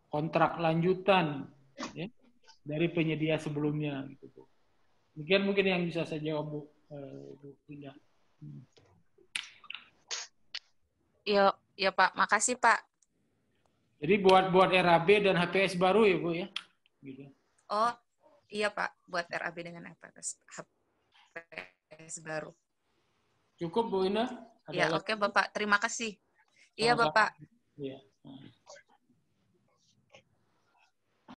kontrak lanjutan ya, dari penyedia sebelumnya. Gitu. Mungkin yang bisa saya jawab Bu Indah. Iya Pak, makasih Pak. Jadi buat RAB dan HPS baru ya Bu ya. Gitu. Oh iya Pak, buat RAB dengan HPS baru. Cukup Bu Indah? Ya oke Bapak, terima kasih. Iya Bapak. Iya.